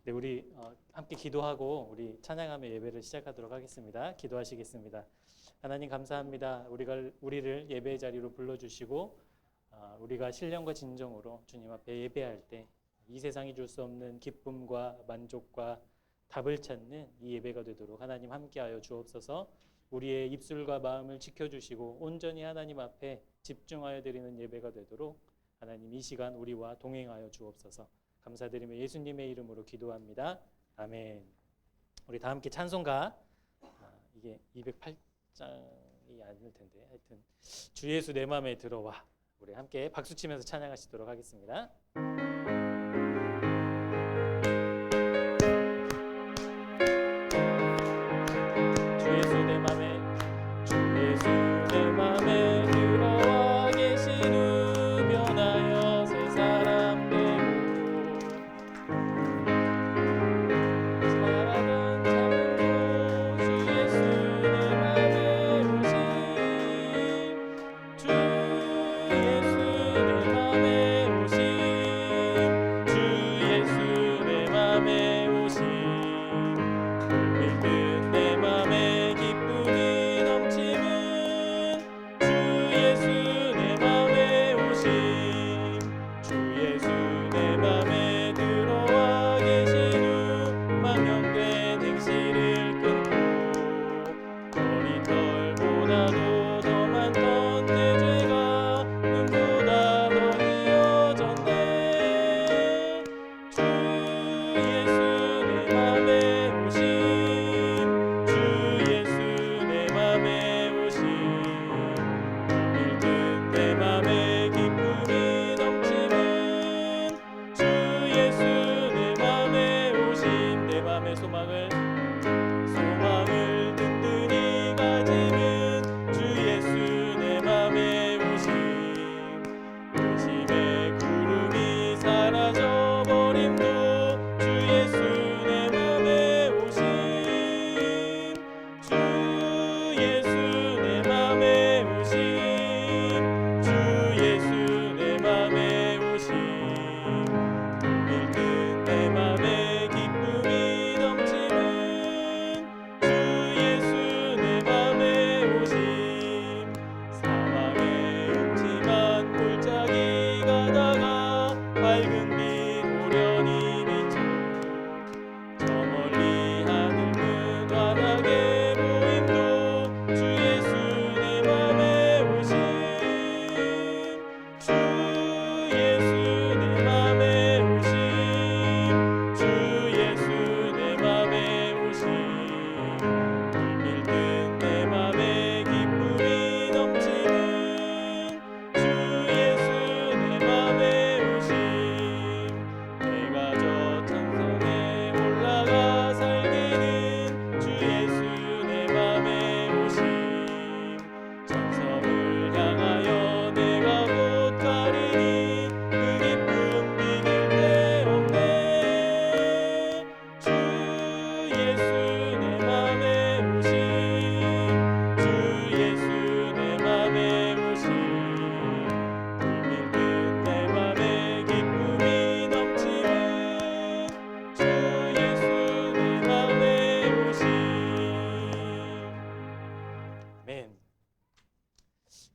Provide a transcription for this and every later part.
네, 우리 함께 기도하고 우리 찬양하며 예배를 시작하도록 하겠습니다. 기도하시겠습니다. 하나님 감사합니다. 우리를 예배의 자리로 불러주시고 우리가 신령과 진정으로 주님 앞에 예배할 때 이 세상이 줄 수 없는 기쁨과 만족과 답을 찾는 이 예배가 되도록 하나님 함께하여 주옵소서. 우리의 입술과 마음을 지켜주시고 온전히 하나님 앞에 집중하여 드리는 예배가 되도록 하나님 이 시간 우리와 동행하여 주옵소서. 감사드리며 예수님의 이름으로 기도합니다. 아멘. 우리 다 함께 찬송가 이게 208장이 아닐 텐데 하여튼 주 예수 내 맘에 들어와 우리 함께 박수치면서 찬양하시도록 하겠습니다.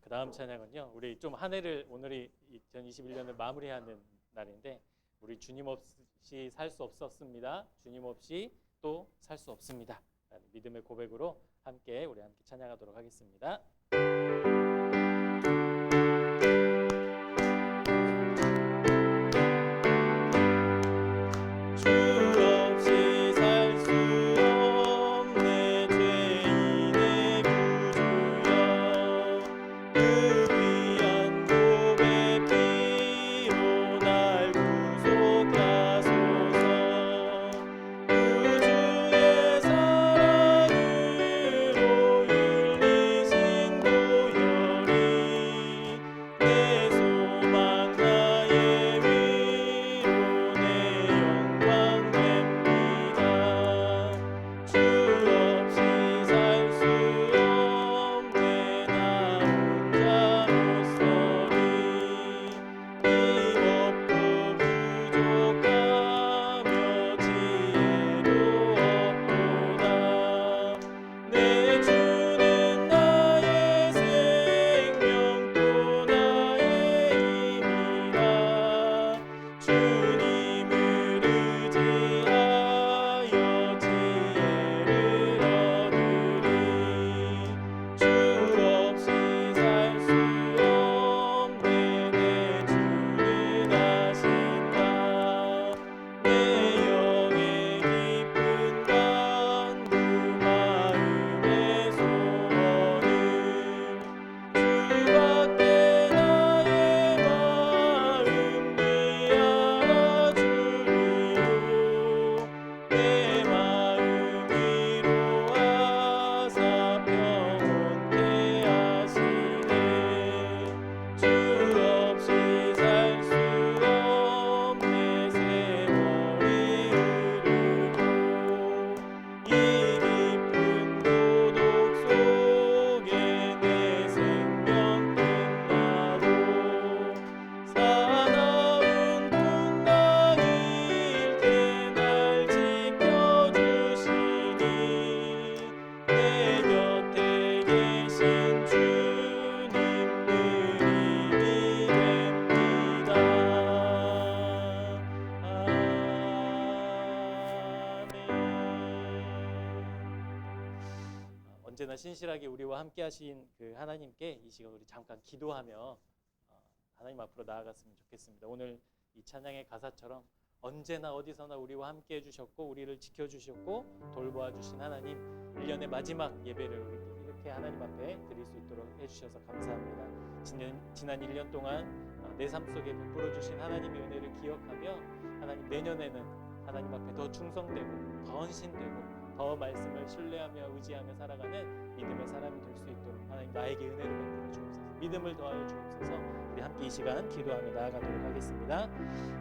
다음 찬양은요. 우리 좀 한 해를 오늘이 2021년을 마무리하는 날인데 우리 주님 없이 살 수 없었습니다. 주님 없이 또 살 수 없습니다. 믿음의 고백으로 우리 함께 찬양하도록 하겠습니다. 우주의 사랑으로 율리신 언제나 신실하게 우리와 함께 하신 그 하나님께 이 시간 우리 잠깐 기도하며 하나님 앞으로 나아갔으면 좋겠습니다. 오늘 이 찬양의 가사처럼 언제나 어디서나 우리와 함께 해주셨고 우리를 지켜주셨고 돌보아 주신 하나님, 1년의 마지막 예배를 우리 이렇게 하나님 앞에 드릴 수 있도록 해주셔서 감사합니다. 지난 1년 동안 내 삶 속에 베풀어 주신 하나님의 은혜를 기억하며 하나님, 내년에는 하나님 앞에 더 충성되고 더 헌신되고 더 말씀을 신뢰하며 의지하며 살아가는 믿음의 사람이 될 수 있도록 하나님 나에게 은혜를 베풀어 주옵소서. 믿음을 더하여 주옵소서. 우리 함께 이 시간 기도하며 나아가도록 하겠습니다.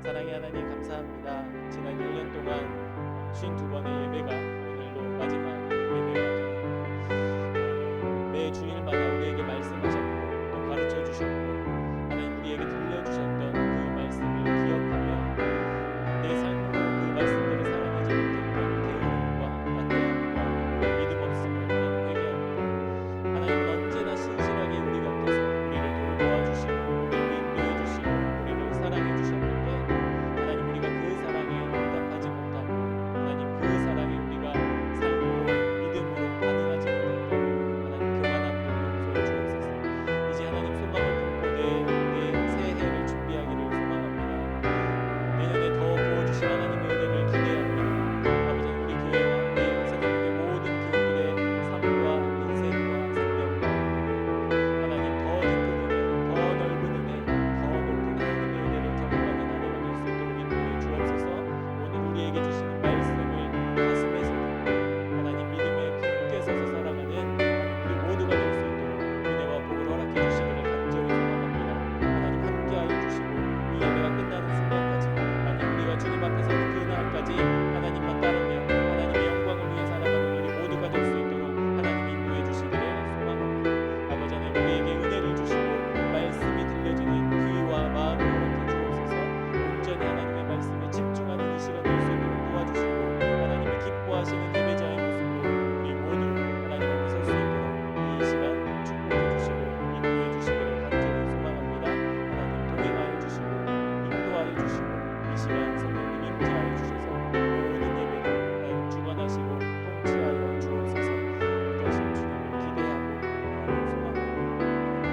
사랑의 하나님, 감사합니다. 지난 1년 동안 52번의 예배가 오늘로 마지막 예배가 됩니다. 매 주일마다 우리에게 말씀하셨고 또 가르쳐 주셨고 하나님 우리에게 들려주셨던 그 말씀을 기억하며 내 삶으로 그 말씀들을 살아내지 못했던 게으름과 안되함과 믿음 없음을 하나님 회개합니다. 하나님은 언제나 신실하게 우리 곁에서 우리를 돌보아 주시고 우리를 인도해 주시고 우리를 사랑해 주셨는데 하나님, 우리가 그 사랑에 응답하지 못하고 하나님 그 사랑에 우리가 삶으로 믿음으로 반응하지 못했던 하나님 교만함을 용서해 주옵소서. 이제 하나님 소망을 품고 내 새해를 준비하기를 소망합니다. 내년에 더 부어주신 하나님의 은혜를 기대합니다. 아버지, 우리 교회와 우리 세상의 모든 교우들의 삶과 인생과 생명과 하나님 더 깊은 은혜, 더 넓은 은혜, 더 높은 하나님의 은혜를 경험하는 한 해가 될 수 있도록 인도해 주옵소서. 오늘 우리에게 주시는 말씀을 가슴에 새기고 하나님 믿음에 굳게 서서 살아가는 하나님 우리 모두가 될 수 있도록 은혜와 복을 허락해 주시기를 간절히 소망합니다. 하나님 함께하여 주시고 이 예배가 끝나는 순간까지 하나님 우리가 주님 앞에 서는 그날까지 하나님만 따르며 하나님의 영광을 위해 살아가는 우리 모두가 될 수 있도록 하나님 인도해 주시기를 소망합니다. 아버지 하나님, 우리에게 은혜를 주시고 말씀이 들려지는 귀와 마음을 허락해 주옵소서. 온전히 하나님의 말씀에 집중하는 이 시간 될 수 있도록 도와주시고 하나님이 기뻐하시는 예배자의 모습으로 우리 모두 하나님 앞에 설 수 있도록 이 시간 축복해 주시고 인도해 주시기를 간절히 소망합니다. 하나님 동행하여 주시고 인도하여 주시고 이 시간 성령님 임재하여 주셔서 모든 예배를 하나님 주관하시고 통치하여 주옵소서. 자신 주님을 기대하고 하나님 소망하고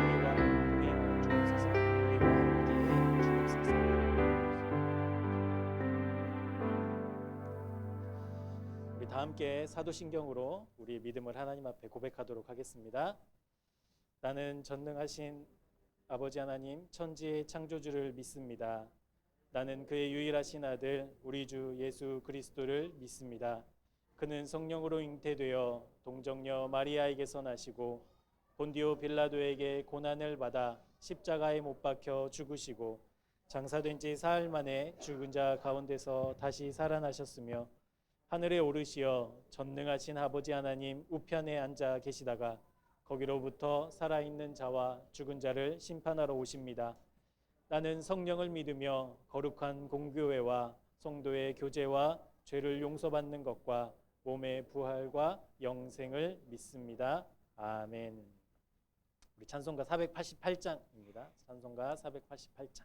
우리와 동행하여 주옵소서. 우리와 함께 주옵소서. 우리 다 함께 사도신경으로 우리 믿음을 하나님 앞에 고백하도록 하겠습니다. 나는 전능하신 아버지 하나님 천지의 창조주를 믿습니다. 나는 그의 유일하신 아들 우리 주 예수 그리스도를 믿습니다. 그는 성령으로 잉태되어 동정녀 마리아에게서 나시고 본디오 빌라도에게 고난을 받아 십자가에 못 박혀 죽으시고 장사된 지 사흘 만에 죽은 자 가운데서 다시 살아나셨으며 하늘에 오르시어 전능하신 아버지 하나님 우편에 앉아 계시다가 거기로부터 살아있는 자와 죽은 자를 심판하러 오십니다. 나는 성령을 믿으며 거룩한 공교회와 성도의 교제와 죄를 용서받는 것과 몸의 부활과 영생을 믿습니다. 아멘. 우리 찬송가 488장입니다. 찬송가 488장.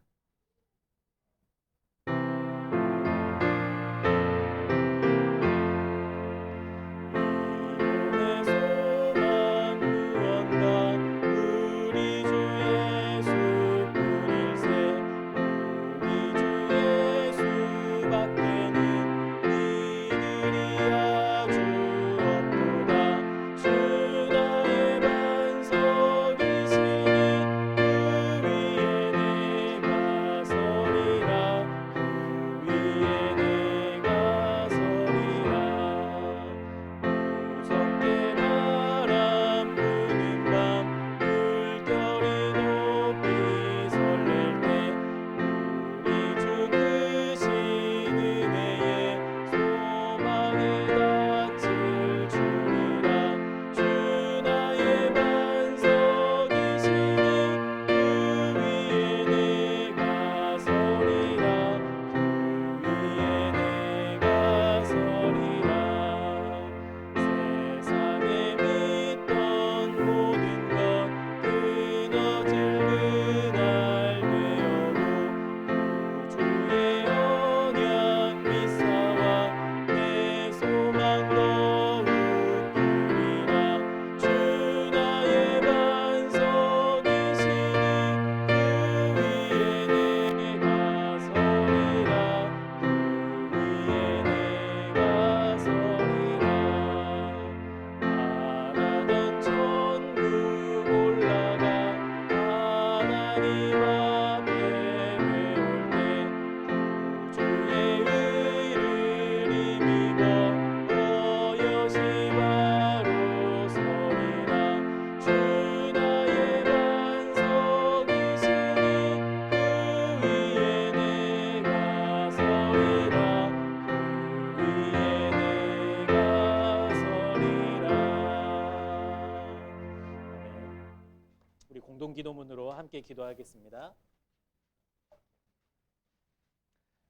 함께 기도하겠습니다.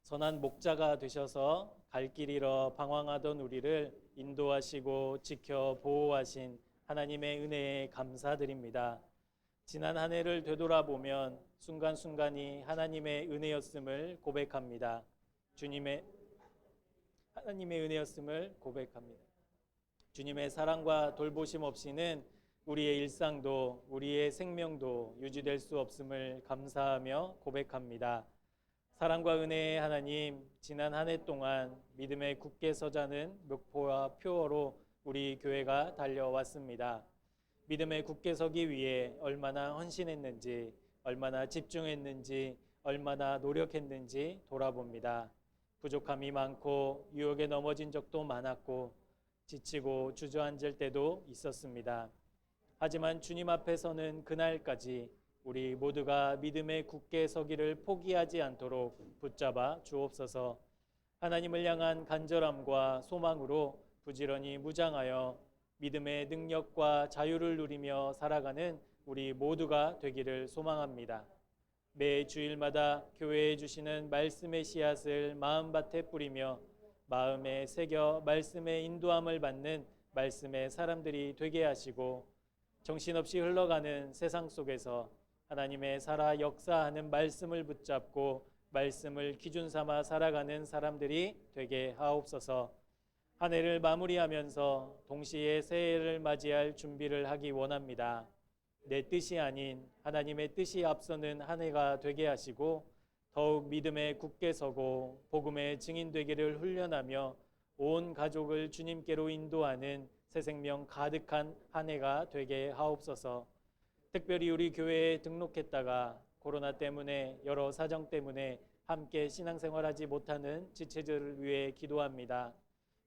선한 목자가 되셔서 갈 길 잃어 방황하던 우리를 인도하시고 지켜 보호하신 하나님의 은혜에 감사드립니다. 지난 한 해를 되돌아보면 순간순간이 하나님의 은혜였음을 고백합니다. 하나님의 은혜였음을 고백합니다. 주님의 사랑과 돌보심 없이는 우리의 일상도 우리의 생명도 유지될 수 없음을 감사하며 고백합니다. 사랑과 은혜의 하나님, 지난 한 해 동안 믿음에 굳게 서자는 목표와 표어로 우리 교회가 달려왔습니다. 믿음에 굳게 서기 위해 얼마나 헌신했는지, 얼마나 집중했는지, 얼마나 노력했는지 돌아봅니다. 부족함이 많고 유혹에 넘어진 적도 많았고 지치고 주저앉을 때도 있었습니다. 하지만 주님 앞에 서는 그날까지 우리 모두가 믿음에 굳게 서기를 포기하지 않도록 붙잡아 주옵소서. 하나님을 향한 간절함과 소망으로 부지런히 무장하여 믿음의 능력과 자유를 누리며 살아가는 우리 모두가 되기를 소망합니다. 매 주일마다 교회에 주시는 말씀의 씨앗을 마음밭에 뿌리며 마음에 새겨 말씀의 인도함을 받는 말씀의 사람들이 되게 하시고 정신없이 흘러가는 세상 속에서 하나님의 살아 역사하는 말씀을 붙잡고 말씀을 기준 삼아 살아가는 사람들이 되게 하옵소서. 한 해를 마무리하면서 동시에 새해를 맞이할 준비를 하기 원합니다. 내 뜻이 아닌 하나님의 뜻이 앞서는 한 해가 되게 하시고 더욱 믿음에 굳게 서고 복음의 증인 되기를 훈련하며 온 가족을 주님께로 인도하는 새 생명 가득한 한 해가 되게 하옵소서. 특별히 우리 교회에 등록했다가 코로나 때문에 여러 사정 때문에 함께 신앙생활하지 못하는 지체들을 위해 기도합니다.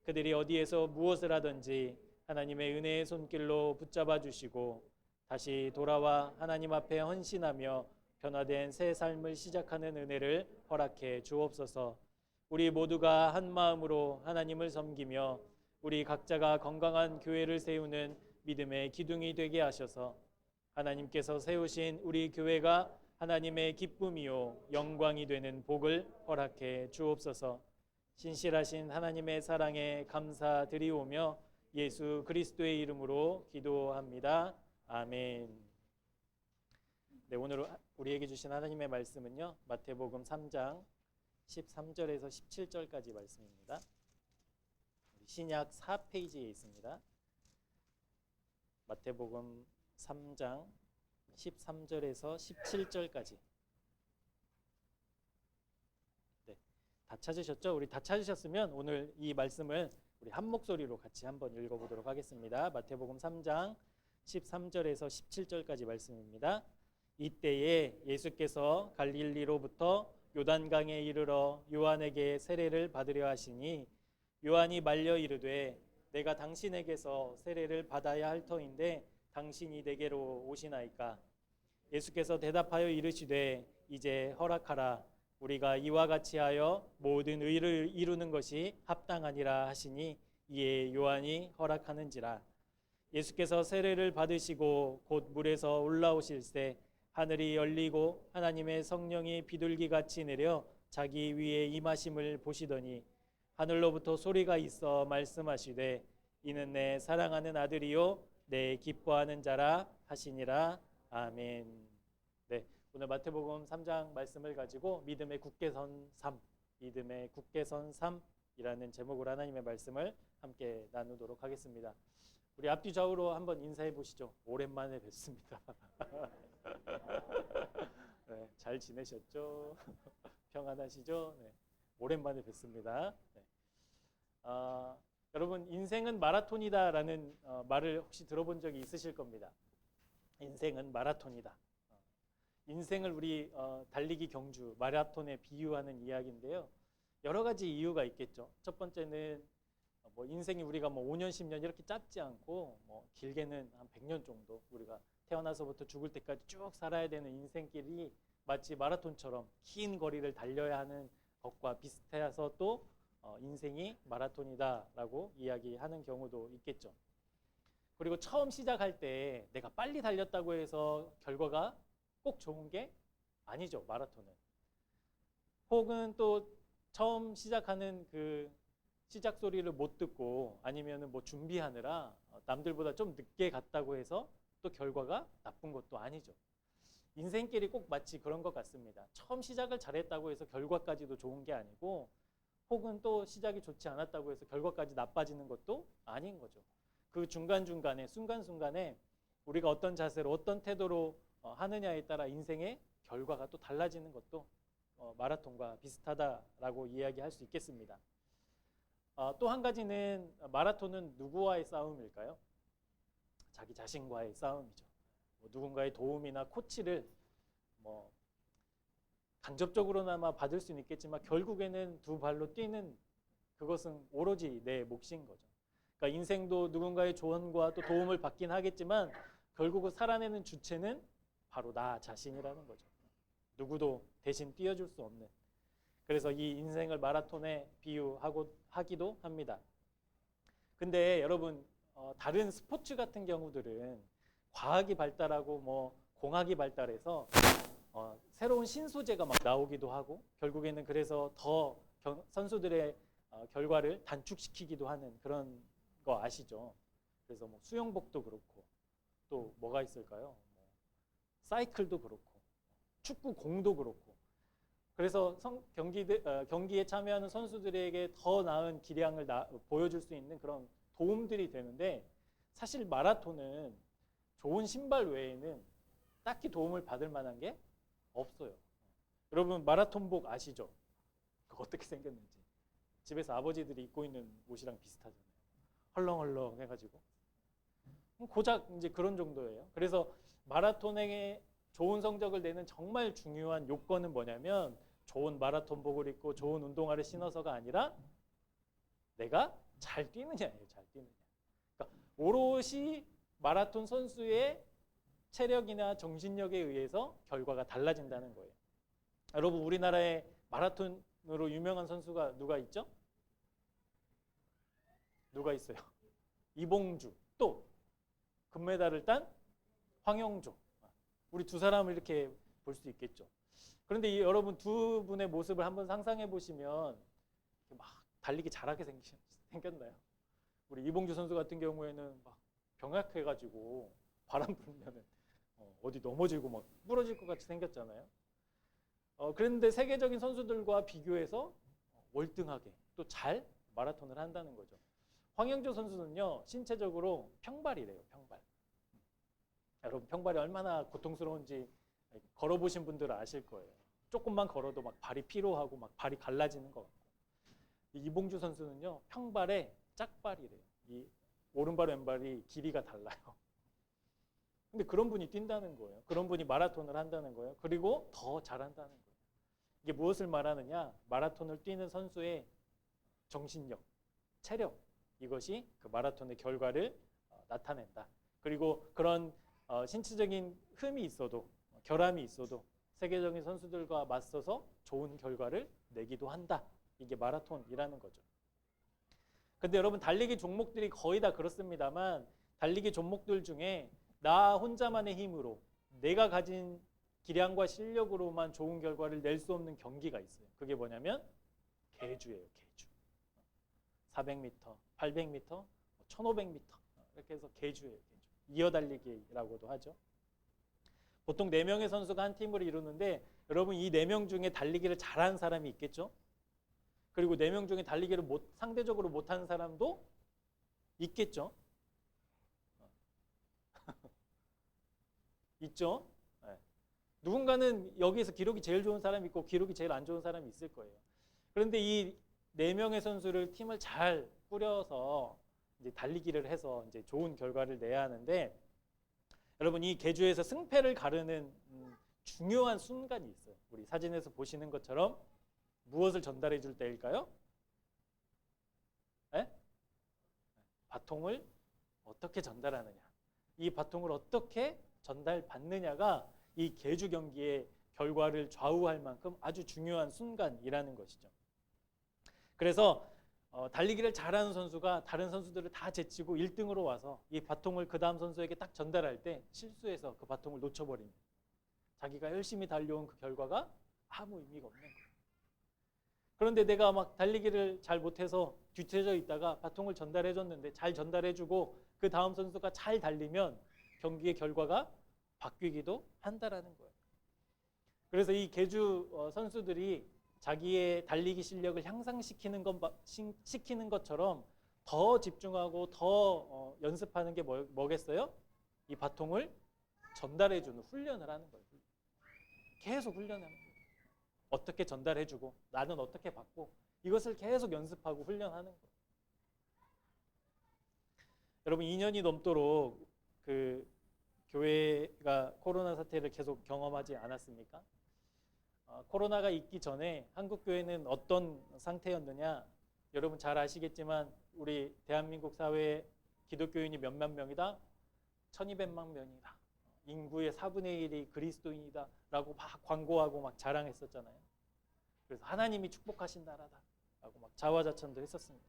그들이 어디에서 무엇을 하든지 하나님의 은혜의 손길로 붙잡아 주시고 다시 돌아와 하나님 앞에 헌신하며 변화된 새 삶을 시작하는 은혜를 허락해 주옵소서. 우리 모두가 한 마음으로 하나님을 섬기며 우리 각자가 건강한 교회를 세우는 믿음의 기둥이 되게 하셔서 하나님께서 세우신 우리 교회가 하나님의 기쁨이요 영광이 되는 복을 허락해 주옵소서. 신실하신 하나님의 사랑에 감사드리오며 예수 그리스도의 이름으로 기도합니다. 아멘. 네, 오늘 우리에게 주신 하나님의 말씀은요, 마태복음 3장 13절에서 17절까지 말씀입니다. 신약 4페이지에 있습니다. 마태복음 3장 13절에서 17절까지. 네, 다 찾으셨죠? 우리 다 찾으셨으면 오늘 이 말씀을 우리 한 목소리로 같이 한번 읽어보도록 하겠습니다. 마태복음 3장 13절에서 17절까지 말씀입니다. 이때에 예수께서 갈릴리로부터 요단강에 이르러 요한에게 세례를 받으려 하시니 요한이 말려 이르되 내가 당신에게서 세례를 받아야 할 터인데 당신이 내게로 오시나이까. 예수께서 대답하여 이르시되 이제 허락하라. 우리가 이와 같이 하여 모든 의를 이루는 것이 합당하니라 하시니 이에 요한이 허락하는지라. 예수께서 세례를 받으시고 곧 물에서 올라오실새 하늘이 열리고 하나님의 성령이 비둘기같이 내려 자기 위에 임하심을 보시더니 하늘로부터 소리가 있어 말씀하시되 이는 내 사랑하는 아들이요 내 기뻐하는 자라 하시니라. 아멘. 네, 오늘 마태복음 3장 말씀을 가지고 믿음의 굳게 선 삶, 믿음의 굳게 선 삶이라는 제목으로 하나님의 말씀을 함께 나누도록 하겠습니다. 우리 앞뒤 좌우로 한번 인사해 보시죠. 오랜만에 뵙습니다. 네, 잘 지내셨죠? 평안하시죠? 네, 오랜만에 뵙습니다. 네. 여러분, 인생은 마라톤이다라는 말을 혹시 들어본 적이 있으실 겁니다. 인생은 마라톤이다. 인생을 우리 달리기 경주, 마라톤에 비유하는 이야기인데요. 여러 가지 이유가 있겠죠. 첫 번째는 뭐 인생이 우리가 뭐 5년, 10년 이렇게 짧지 않고 뭐 길게는 한 100년 정도 우리가 태어나서부터 죽을 때까지 쭉 살아야 되는 인생길이 마치 마라톤처럼 긴 거리를 달려야 하는 것과 비슷해서 또 인생이 마라톤이다라고 이야기하는 경우도 있겠죠. 그리고 처음 시작할 때 내가 빨리 달렸다고 해서 결과가 꼭 좋은 게 아니죠, 마라톤은. 혹은 또 처음 시작하는 그 시작 소리를 못 듣고 아니면은 뭐 준비하느라 남들보다 좀 늦게 갔다고 해서 또 결과가 나쁜 것도 아니죠. 인생길이 꼭 마치 그런 것 같습니다. 처음 시작을 잘했다고 해서 결과까지도 좋은 게 아니고, 혹은 또 시작이 좋지 않았다고 해서 결과까지 나빠지는 것도 아닌 거죠. 그 중간중간에 순간순간에 우리가 어떤 자세로 어떤 태도로 하느냐에 따라 인생의 결과가 또 달라지는 것도 마라톤과 비슷하다라고 이야기할 수 있겠습니다. 또 한 가지는 마라톤은 누구와의 싸움일까요? 자기 자신과의 싸움이죠. 뭐 누군가의 도움이나 코치를 뭐 간접적으로나마 받을 수는 있겠지만 결국에는 두 발로 뛰는 그것은 오로지 내 몫인 거죠. 그러니까 인생도 누군가의 조언과 또 도움을 받긴 하겠지만 결국은 살아내는 주체는 바로 나 자신이라는 거죠. 누구도 대신 띄워줄 수 없는. 그래서 이 인생을 마라톤에 비유하기도 합니다. 근데 여러분 다른 스포츠 같은 경우들은 과학이 발달하고 뭐 공학이 발달해서 새로운 신소재가 막 나오기도 하고 결국에는 그래서 더 선수들의 결과를 단축시키기도 하는 그런 거 아시죠? 그래서 뭐 수영복도 그렇고 또 뭐가 있을까요? 뭐 사이클도 그렇고 축구 공도 그렇고 그래서 경기에 참여하는 선수들에게 더 나은 기량을 보여줄 수 있는 그런 도움들이 되는데 사실 마라톤은 좋은 신발 외에는 딱히 도움을 받을 만한 게 없어요. 여러분 마라톤복 아시죠? 그거 어떻게 생겼는지. 집에서 아버지들이 입고 있는 옷이랑 비슷하잖아요. 헐렁헐렁 해가지고. 고작 이제 그런 정도예요. 그래서 마라톤에 좋은 성적을 내는 정말 중요한 요건은 뭐냐면 좋은 마라톤복을 입고 좋은 운동화를 신어서가 아니라 내가 잘 뛰느냐예요. 잘 뛰느냐. 그러니까 오롯이 마라톤 선수의 체력이나 정신력에 의해서 결과가 달라진다는 거예요. 여러분 우리나라에 마라톤으로 유명한 선수가 누가 있죠? 누가 있어요? 이봉주. 또 금메달을 딴 황영조. 우리 두 사람을 이렇게 볼 수 있겠죠. 그런데 여러분 두 분의 모습을 한번 상상해 보시면 막 달리기 잘하게 생겼나요? 우리 이봉주 선수 같은 경우에는 막 병약해가지고 바람 불면은 어디 넘어지고 막 부러질 것 같이 생겼잖아요. 그런데 세계적인 선수들과 비교해서 월등하게 또 잘 마라톤을 한다는 거죠. 황영조 선수는요 신체적으로 평발이래요. 평발. 여러분 평발이 얼마나 고통스러운지 걸어보신 분들은 아실 거예요. 조금만 걸어도 막 발이 피로하고 막 발이 갈라지는 것 같고. 이봉주 선수는요 평발에 짝발이래요. 이 오른발 왼발이 길이가 달라요. 근데 그런 분이 뛴다는 거예요. 그런 분이 마라톤을 한다는 거예요. 그리고 더 잘한다는 거예요. 이게 무엇을 말하느냐? 마라톤을 뛰는 선수의 정신력, 체력 이것이 그 마라톤의 결과를 나타낸다. 그리고 그런 신체적인 흠이 있어도 결함이 있어도 세계적인 선수들과 맞서서 좋은 결과를 내기도 한다. 이게 마라톤이라는 거죠. 근데 여러분 달리기 종목들이 거의 다 그렇습니다만 달리기 종목들 중에 나 혼자만의 힘으로 내가 가진 기량과 실력으로만 좋은 결과를 낼 수 없는 경기가 있어요. 그게 뭐냐면 계주예요. 계주. 400m, 800m, 1500m 이렇게 해서 계주예요. 계주. 이어달리기라고도 하죠. 보통 4명의 선수가 한 팀을 이루는데 여러분 이 4명 중에 달리기를 잘하는 사람이 있겠죠? 그리고 4명 중에 달리기를 상대적으로 못하는 사람도 있겠죠? 있죠? 네. 누군가는 여기에서 기록이 제일 좋은 사람이 있고 기록이 제일 안 좋은 사람이 있을 거예요. 그런데 이 4명의 선수를 팀을 잘 꾸려서 이제 달리기를 해서 이제 좋은 결과를 내야 하는데 여러분 이 계주에서 승패를 가르는 중요한 순간이 있어요. 우리 사진에서 보시는 것처럼 무엇을 전달해 줄 때일까요? 네? 바통을 어떻게 전달하느냐. 이 바통을 어떻게 전달받느냐가 이 계주 경기의 결과를 좌우할 만큼 아주 중요한 순간이라는 것이죠. 그래서 달리기를 잘하는 선수가 다른 선수들을 다 제치고 1등으로 와서 이 바통을 그 다음 선수에게 딱 전달할 때 실수해서 그 바통을 놓쳐버립니다. 자기가 열심히 달려온 그 결과가 아무 의미가 없는 거예요. 그런데 내가 막 달리기를 잘 못해서 뒤쳐져 있다가 바통을 전달해줬는데 잘 전달해주고 그 다음 선수가 잘 달리면 경기의 결과가 바뀌기도 한다라는 거예요. 그래서 이 계주 선수들이 자기의 달리기 실력을 향상시키는 시키는 것처럼 더 집중하고 더 연습하는 게 뭐겠어요? 이 바통을 전달해주는 훈련을 하는 거예요. 계속 훈련하는 거예요. 어떻게 전달해주고 나는 어떻게 받고 이것을 계속 연습하고 훈련하는 거예요. 여러분 2년이 넘도록 그 교회가 코로나 사태를 계속 경험하지 않았습니까? 코로나가 있기 전에 한국 교회는 어떤 상태였느냐? 여러분 잘 아시겠지만 우리 대한민국 사회에 기독교인이 몇만 명이다? 1200만 명이다. 인구의 4분의 1이 그리스도인이다 라고 막 광고하고 막 자랑했었잖아요. 그래서 하나님이 축복하신 나라다 라고 막 자화자찬도 했었습니다.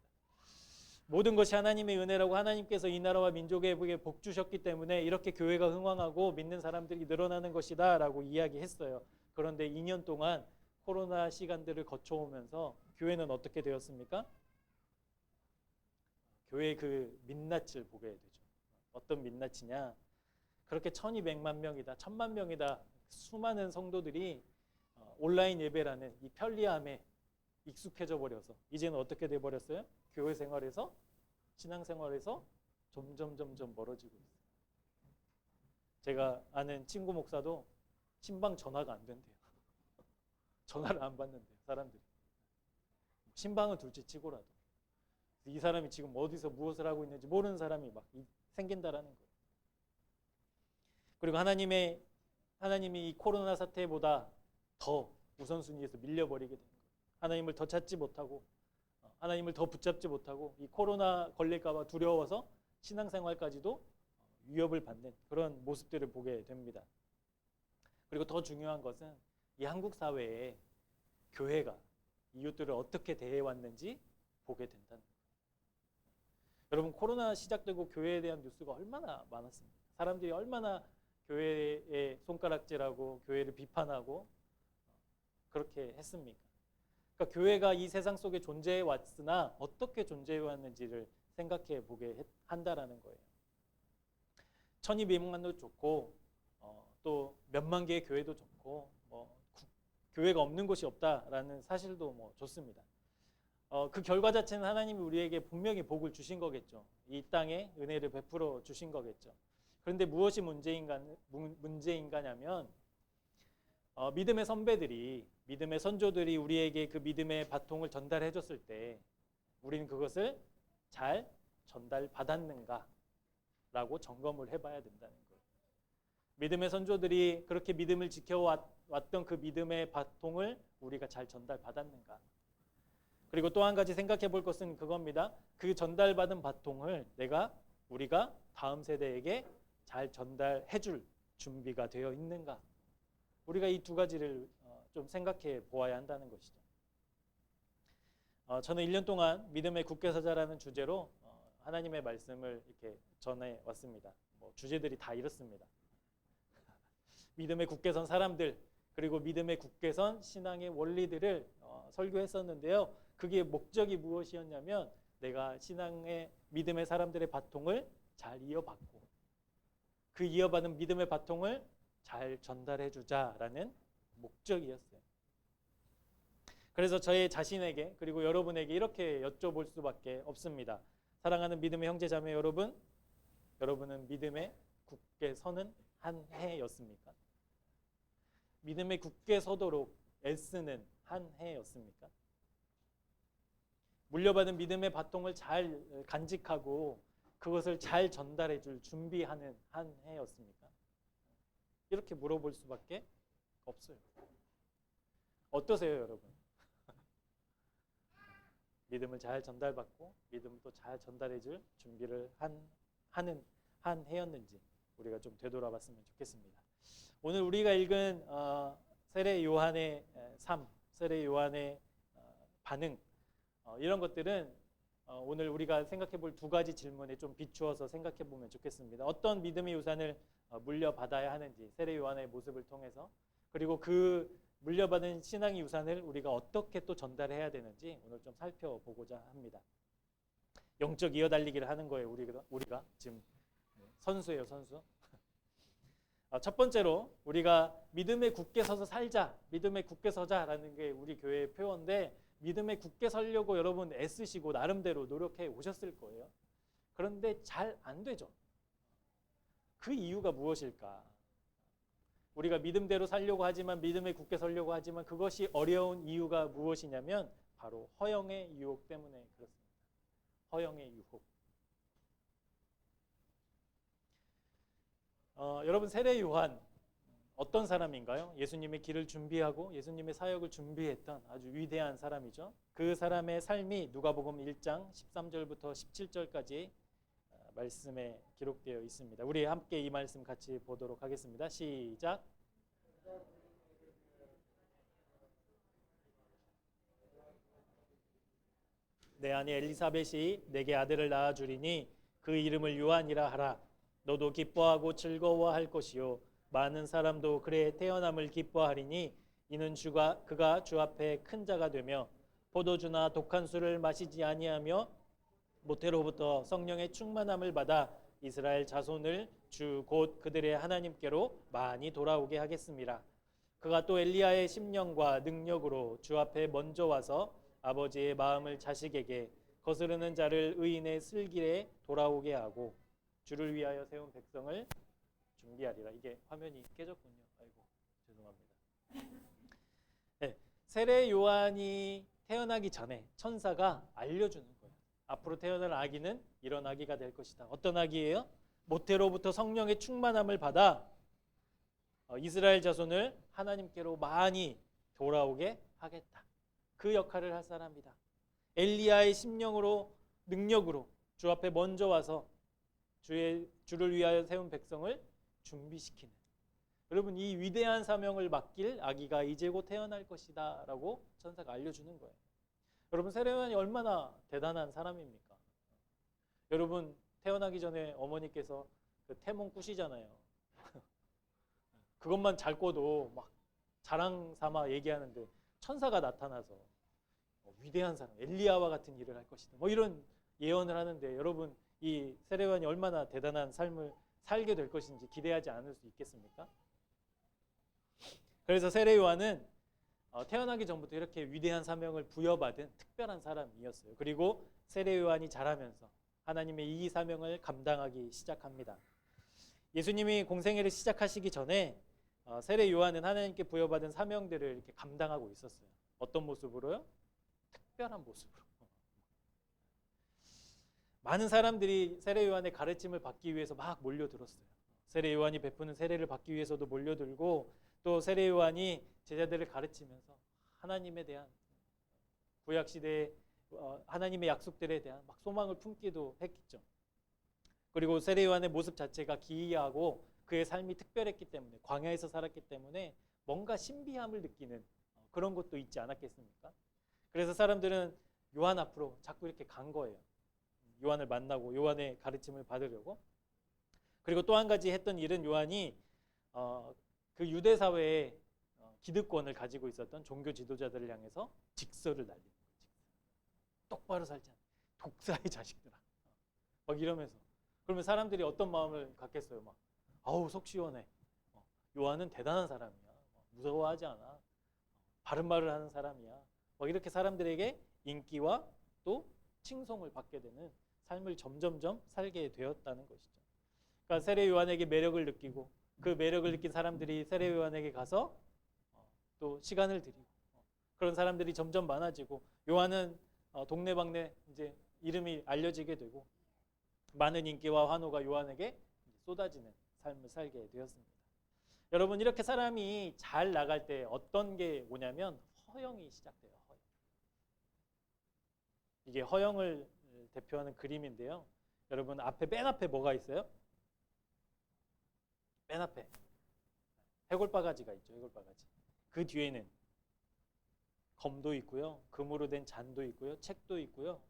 모든 것이 하나님의 은혜라고 하나님께서 이 나라와 민족에게 복 주셨기 때문에 이렇게 교회가 흥왕하고 믿는 사람들이 늘어나는 것이다 라고 이야기했어요. 그런데 2년 동안 코로나 시간들을 거쳐오면서 교회는 어떻게 되었습니까? 교회의 그 민낯을 보게 되죠. 어떤 민낯이냐? 그렇게 1200만 명이다, 1000만 명이다 수많은 성도들이 온라인 예배라는 이 편리함에 익숙해져 버려서 이제는 어떻게 돼 버렸어요? 교회 생활에서 신앙생활에서 점점 멀어지고 있어요. 제가 아는 친구 목사도 신방 전화가 안 된대요. 전화를 안 받는데요, 사람들이. 신방은 둘째 치고라도 이 사람이 지금 어디서 무엇을 하고 있는지 모르는 사람이 막 생긴다라는 거예요. 그리고 하나님이 이 코로나 사태보다 더 우선순위에서 밀려버리게 된 거예요. 하나님을 더 찾지 못하고 하나님을 더 붙잡지 못하고 이 코로나 걸릴까 봐 두려워서 신앙생활까지도 위협을 받는 그런 모습들을 보게 됩니다. 그리고 더 중요한 것은 이 한국 사회에 교회가 이웃들을 어떻게 대해왔는지 보게 된다는 거예요. 여러분 코로나 시작되고 교회에 대한 뉴스가 얼마나 많았습니까? 사람들이 얼마나 교회에 손가락질하고 교회를 비판하고 그렇게 했습니까? 그러니까 교회가 이 세상 속에 존재해 왔으나 어떻게 존재해 왔는지를 생각해 보게 한다라는 거예요. 1200만도 좋고 또 몇만 개의 교회도 좋고 교회가 없는 곳이 없다라는 사실도 좋습니다. 그 결과 자체는 하나님이 우리에게 분명히 복을 주신 거겠죠. 이 땅에 은혜를 베풀어 주신 거겠죠. 그런데 무엇이 문제인가냐면 믿음의 선배들이 믿음의 선조들이 우리에게 그 믿음의 바통을 전달해 줬을 때 우리는 그것을 잘 전달받았는가 라고 점검을 해봐야 된다는 거예요. 믿음의 선조들이 그렇게 믿음을 지켜왔던 그 믿음의 바통을 우리가 잘 전달받았는가. 그리고 또 한 가지 생각해 볼 것은 그겁니다. 그 전달받은 바통을 우리가 다음 세대에게 잘 전달해 줄 준비가 되어 있는가. 우리가 이 두 가지를 좀 생각해 보아야 한다는 것이죠. 저는 1년 동안 믿음의 국회서자라는 주제로 하나님의 말씀을 이렇게 전해 왔습니다. 주제들이 다 이렇습니다. 믿음의 국회선 사람들, 그리고 믿음의 국회선 신앙의 원리들을 설교했었는데요. 그게 목적이 무엇이었냐면 내가 신앙의 믿음의 사람들의 바통을 잘 이어받고 그 이어받은 믿음의 바통을 잘 전달해 주자라는 목적이었어요. 그래서 저의 자신에게 그리고 여러분에게 이렇게 여쭤볼 수밖에 없습니다. 사랑하는 믿음의 형제 자매 여러분, 여러분은 믿음의 굳게 서는 한 해였습니까? 믿음의 굳게 서도록 애쓰는 한 해였습니까? 물려받은 믿음의 바통을 잘 간직하고 그것을 잘 전달해 줄 준비하는 한 해였습니까? 이렇게 물어볼 수밖에 없어요. 어떠세요, 여러분? 믿음을 잘 전달받고 믿음을 또 잘 전달해 줄 준비를 하는 한 해였는지 우리가 좀 되돌아봤으면 좋겠습니다. 오늘 우리가 읽은 세례 요한의 삶, 세례 요한의 반응 이런 것들은 오늘 우리가 생각해 볼 두 가지 질문에 좀 비추어서 생각해 보면 좋겠습니다. 어떤 믿음의 유산을 물려받아야 하는지 세례 요한의 모습을 통해서, 그리고 그 물려받은 신앙의 유산을 우리가 어떻게 또 전달해야 되는지 오늘 좀 살펴보고자 합니다. 영적 이어달리기를 하는 거예요. 우리가 지금 선수예요, 선수. 첫 번째로 우리가 믿음에 굳게 서서 살자, 믿음에 굳게 서자라는 게 우리 교회의 표어인데, 믿음에 굳게 서려고 여러분 애쓰시고 나름대로 노력해 오셨을 거예요. 그런데 잘 안 되죠. 그 이유가 무엇일까? 우리가 믿음대로 살려고 하지만, 믿음에 굳게 서려고 하지만 그것이 어려운 이유가 무엇이냐면 바로 허영의 유혹 때문에 그렇습니다. 허영의 유혹. 여러분, 세례 요한 어떤 사람인가요? 예수님의 길을 준비하고 예수님의 사역을 준비했던 아주 위대한 사람이죠. 그 사람의 삶이 누가복음 1장 13절부터 17절까지 말씀에 기록되어 있습니다. 우리 함께 이 말씀 같이 보도록 하겠습니다. 시작. 내 아내 엘리사벳이 내게 아들을 낳아 주리니 그 이름을 요한이라 하라. 너도 기뻐하고 즐거워할 것이요 많은 사람도 그의 태어남을 기뻐하리니 이는 그가 주 앞에 큰 자가 되며 포도주나 독한 술을 마시지 아니하며 모태로부터 성령의 충만함을 받아 이스라엘 자손을 주 곧 그들의 하나님께로 많이 돌아오게 하겠습니다. 그가 또 엘리야의 심령과 능력으로 주 앞에 먼저 와서 아버지의 마음을 자식에게 거스르는 자를 의인의 슬길에 돌아오게 하고 주를 위하여 세운 백성을 준비하리라. 이게 화면이 깨졌군요. 아이고, 죄송합니다. 네, 세례 요한이 태어나기 전에 천사가 알려주는 거예요. 앞으로 태어날 아기는 이런 아기가 될 것이다. 어떤 아기예요? 모태로부터 성령의 충만함을 받아 이스라엘 자손을 하나님께로 많이 돌아오게 하겠다. 그 역할을 할 사람이다. 엘리야의 심령으로, 능력으로 주 앞에 먼저 와서 주를 위하여 세운 백성을 준비시키는, 여러분, 이 위대한 사명을 맡길 아기가 이제 곧 태어날 것이다 라고 천사가 알려주는 거예요. 여러분, 세례 요한이 얼마나 대단한 사람입니까? 여러분, 태어나기 전에 어머니께서 그 태몽 꾸시잖아요. 그것만 잘 꿔도 막 자랑 삼아 얘기하는데 천사가 나타나서 위대한 사람, 엘리야와 같은 일을 할 것이다, 뭐 이런 예언을 하는데, 여러분, 이 세례 요한이 얼마나 대단한 삶을 살게 될 것인지 기대하지 않을 수 있겠습니까? 그래서 세례 요한은 태어나기 전부터 이렇게 위대한 사명을 부여받은 특별한 사람이었어요. 그리고 세례 요한이 자라면서 하나님의 이 사명을 감당하기 시작합니다. 예수님이 공생애를 시작하시기 전에 세례 요한은 하나님께 부여받은 사명들을 이렇게 감당하고 있었어요. 어떤 모습으로요? 특별한 모습으로. 많은 사람들이 세례 요한의 가르침을 받기 위해서 막 몰려들었어요. 세례 요한이 베푸는 세례를 받기 위해서도 몰려들고, 또 세례 요한이 제자들을 가르치면서 하나님에 대한 구약 시대의 하나님의 약속들에 대한 막 소망을 품기도 했겠죠. 그리고 세례 요한의 모습 자체가 기이하고 그의 삶이 특별했기 때문에, 광야에서 살았기 때문에 뭔가 신비함을 느끼는 그런 것도 있지 않았겠습니까? 그래서 사람들은 요한 앞으로 자꾸 이렇게 간 거예요. 요한을 만나고 요한의 가르침을 받으려고. 그리고 또 한 가지 했던 일은, 요한이 그 유대 사회에 기득권을 가지고 있었던 종교 지도자들을 향해서 직서를 날리는 거예요. 똑바로 살지 않아, 독사의 자식들아, 막 이러면서. 그러면 사람들이 어떤 마음을 갖겠어요? 막, 아우, 속 시원해, 요한은 대단한 사람이야, 무서워하지 않아, 바른 말을 하는 사람이야, 막 이렇게 사람들에게 인기와 또 칭송을 받게 되는 삶을 점점점 살게 되었다는 것이죠. 그러니까 세례 요한에게 매력을 느끼고, 그 매력을 느낀 사람들이 세례 요한에게 가서 또 시간을 드리고, 그런 사람들이 점점 많아지고, 요한은 동네방네 이제 이름이 알려지게 되고, 많은 인기와 환호가 요한에게 쏟아지는 삶을 살게 되었습니다. 여러분, 이렇게 사람이 잘 나갈 때 어떤 게 오냐면 허영이 시작돼요. 허영. 이게 허영을 대표하는 그림인데요. 여러분, 맨 앞에 뭐가 있어요? 맨 앞에 해골바가지가 있죠. 해골바가지. 그 뒤에는 검도 있고요, 금으로 된 잔도 있고요, 책도 있고요,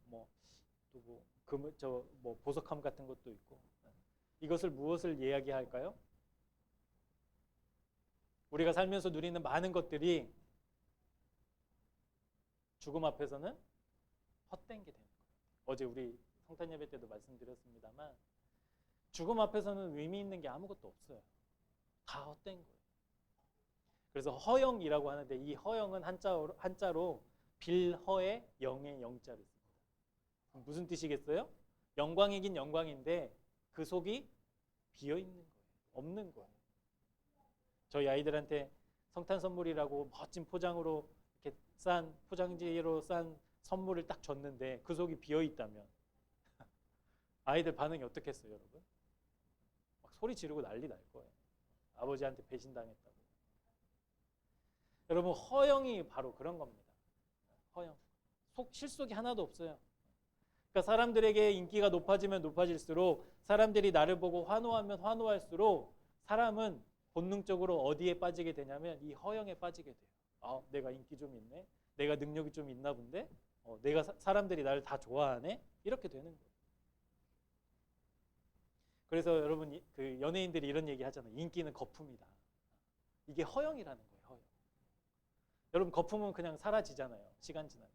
보석함 같은 것도 있고. 이것을 무엇을 이야기할까요? 우리가 살면서 누리는 많은 것들이 죽음 앞에서는 헛된 게 되는 거예요. 어제 우리 성탄 예배 때도 말씀드렸습니다만 죽음 앞에서는 의미 있는 게 아무것도 없어요. 다 헛된 거예요. 그래서 허영이라고 하는데 이 허영은 한자로 빌허의 영의 영자를 씁니다. 무슨 뜻이겠어요? 영광이긴 영광인데 그 속이 비어 있는 거예요. 없는 거예요. 저희 아이들한테 성탄 선물이라고 멋진 포장으로 이렇게 싼 포장지로 싼 선물을 딱 줬는데 그 속이 비어 있다면 아이들 반응이 어떻겠어요, 여러분? 막 소리 지르고 난리 날 거예요. 아버지한테 배신당했다고. 여러분, 허영이 바로 그런 겁니다. 허영. 실속이 하나도 없어요. 그러니까 사람들에게 인기가 높아지면 높아질수록 사람들이 나를 보고 환호하면 환호할수록 사람은 본능적으로 어디에 빠지게 되냐면 이 허영에 빠지게 돼요. 내가 인기 좀 있네. 내가 능력이 좀 있나 본데. 내가 사람들이 나를 다 좋아하네. 이렇게 되는 거예요. 그래서 여러분 그 연예인들이 이런 얘기 하잖아요. 인기는 거품이다. 이게 허영이라는 거예요. 허영. 여러분 거품은 그냥 사라지잖아요. 시간 지나면.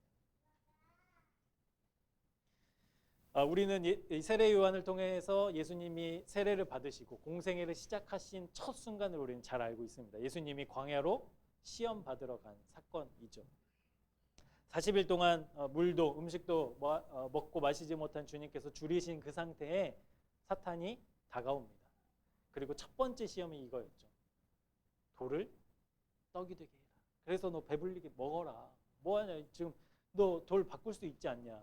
우리는 세례 요한을 통해서 예수님이 세례를 받으시고 공생애를 시작하신 첫 순간을 우리는 잘 알고 있습니다. 예수님이 광야로 시험 받으러 간 사건이죠. 40일 동안 물도 음식도 먹고 마시지 못한 주님께서 줄이신 그 상태에 사탄이 다가옵니다. 그리고 첫 번째 시험이 이거였죠. 돌을 떡이 되게 해라. 그래서 너 배불리게 먹어라. 뭐하냐. 지금 너 돌 바꿀 수 있지 않냐.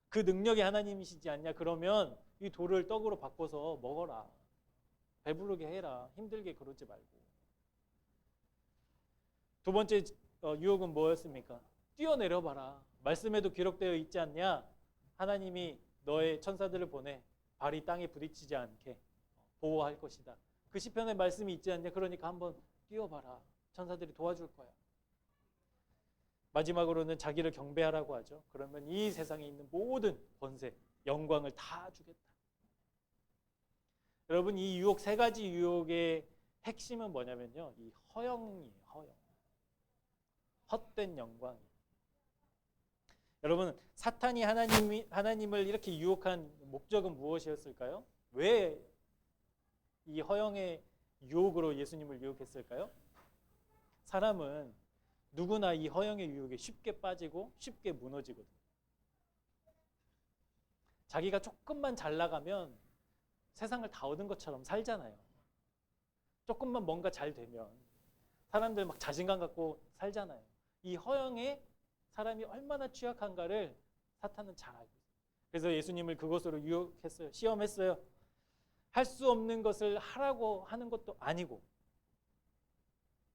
그 능력이 하나님이시지 않냐. 그러면 이 돌을 떡으로 바꿔서 먹어라. 배부르게 해라. 힘들게 그러지 말고. 두 번째 유혹은 뭐였습니까? 뛰어내려봐라. 말씀에도 기록되어 있지 않냐. 하나님이 너의 천사들을 보내 발이 땅에 부딪히지 않게 보호할 것이다. 그 시편에 말씀이 있지 않냐. 그러니까 한번 뛰어봐라. 천사들이 도와줄 거야. 마지막으로는 자기를 경배하라고 하죠. 그러면 이 세상에 있는 모든 권세, 영광을 다 주겠다. 여러분 이 유혹 세 가지 유혹의 핵심은 뭐냐면요. 이 허영이에요. 허영. 헛된 영광. 여러분 사탄이 하나님을 이렇게 유혹한 목적은 무엇이었을까요? 왜 이 허영의 유혹으로 예수님을 유혹했을까요? 사람은 누구나 이 허영의 유혹에 쉽게 빠지고 쉽게 무너지거든요. 자기가 조금만 잘 나가면 세상을 다 얻은 것처럼 살잖아요. 조금만 뭔가 잘 되면 사람들 막 자신감 갖고 살잖아요. 이 허영에 사람이 얼마나 취약한가를 사탄은 잘 알고 있어요. 그래서 예수님을 그것으로 유혹했어요. 시험했어요. 할 수 없는 것을 하라고 하는 것도 아니고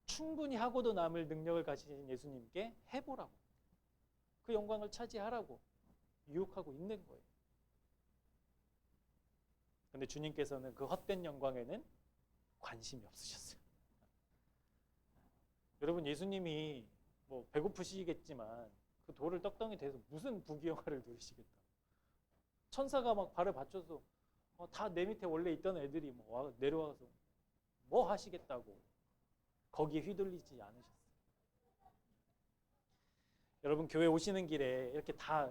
충분히 하고도 남을 능력을 가지신 예수님께 해보라고 그 영광을 차지하라고 유혹하고 있는 거예요. 그런데 주님께서는 그 헛된 영광에는 관심이 없으셨어요. 여러분 예수님이 뭐 배고프시겠지만 그 돌을 떡덩이 대서 무슨 부귀영화를 누리시겠다. 천사가 막 발을 받쳐서 다 내 밑에 원래 있던 애들이 내려와서 뭐 하시겠다고 거기에 휘둘리지 않으셨어요. 여러분 교회 오시는 길에 이렇게 다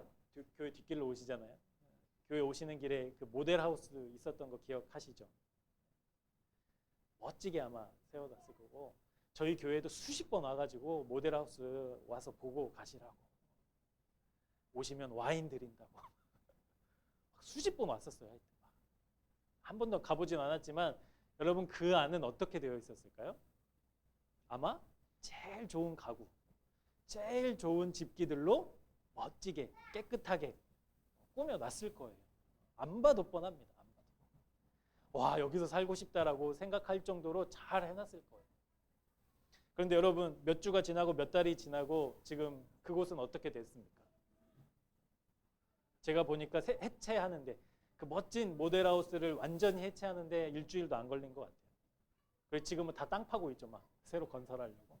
교회 뒷길로 오시잖아요. 교회 오시는 길에 그 모델하우스 있었던 거 기억하시죠? 멋지게 아마 세워놨을 거고 저희 교회도 수십 번 와가지고 모델하우스 와서 보고 가시라고 오시면 와인 드린다고 수십 번 왔었어요. 한 번도 가보진 않았지만 여러분 그 안은 어떻게 되어 있었을까요? 아마 제일 좋은 가구, 제일 좋은 집기들로 멋지게 깨끗하게 꾸며놨을 거예요. 안 봐도 뻔합니다. 안 봐도. 와 여기서 살고 싶다라고 생각할 정도로 잘 해놨을 거예요. 그런데 여러분 몇 주가 지나고 몇 달이 지나고 지금 그곳은 어떻게 됐습니까? 제가 보니까 해체하는데 그 멋진 모델하우스를 완전히 해체하는데 일주일도 안 걸린 것 같아요. 그래서 지금은 다 땅 파고 있죠. 막 새로 건설하려고.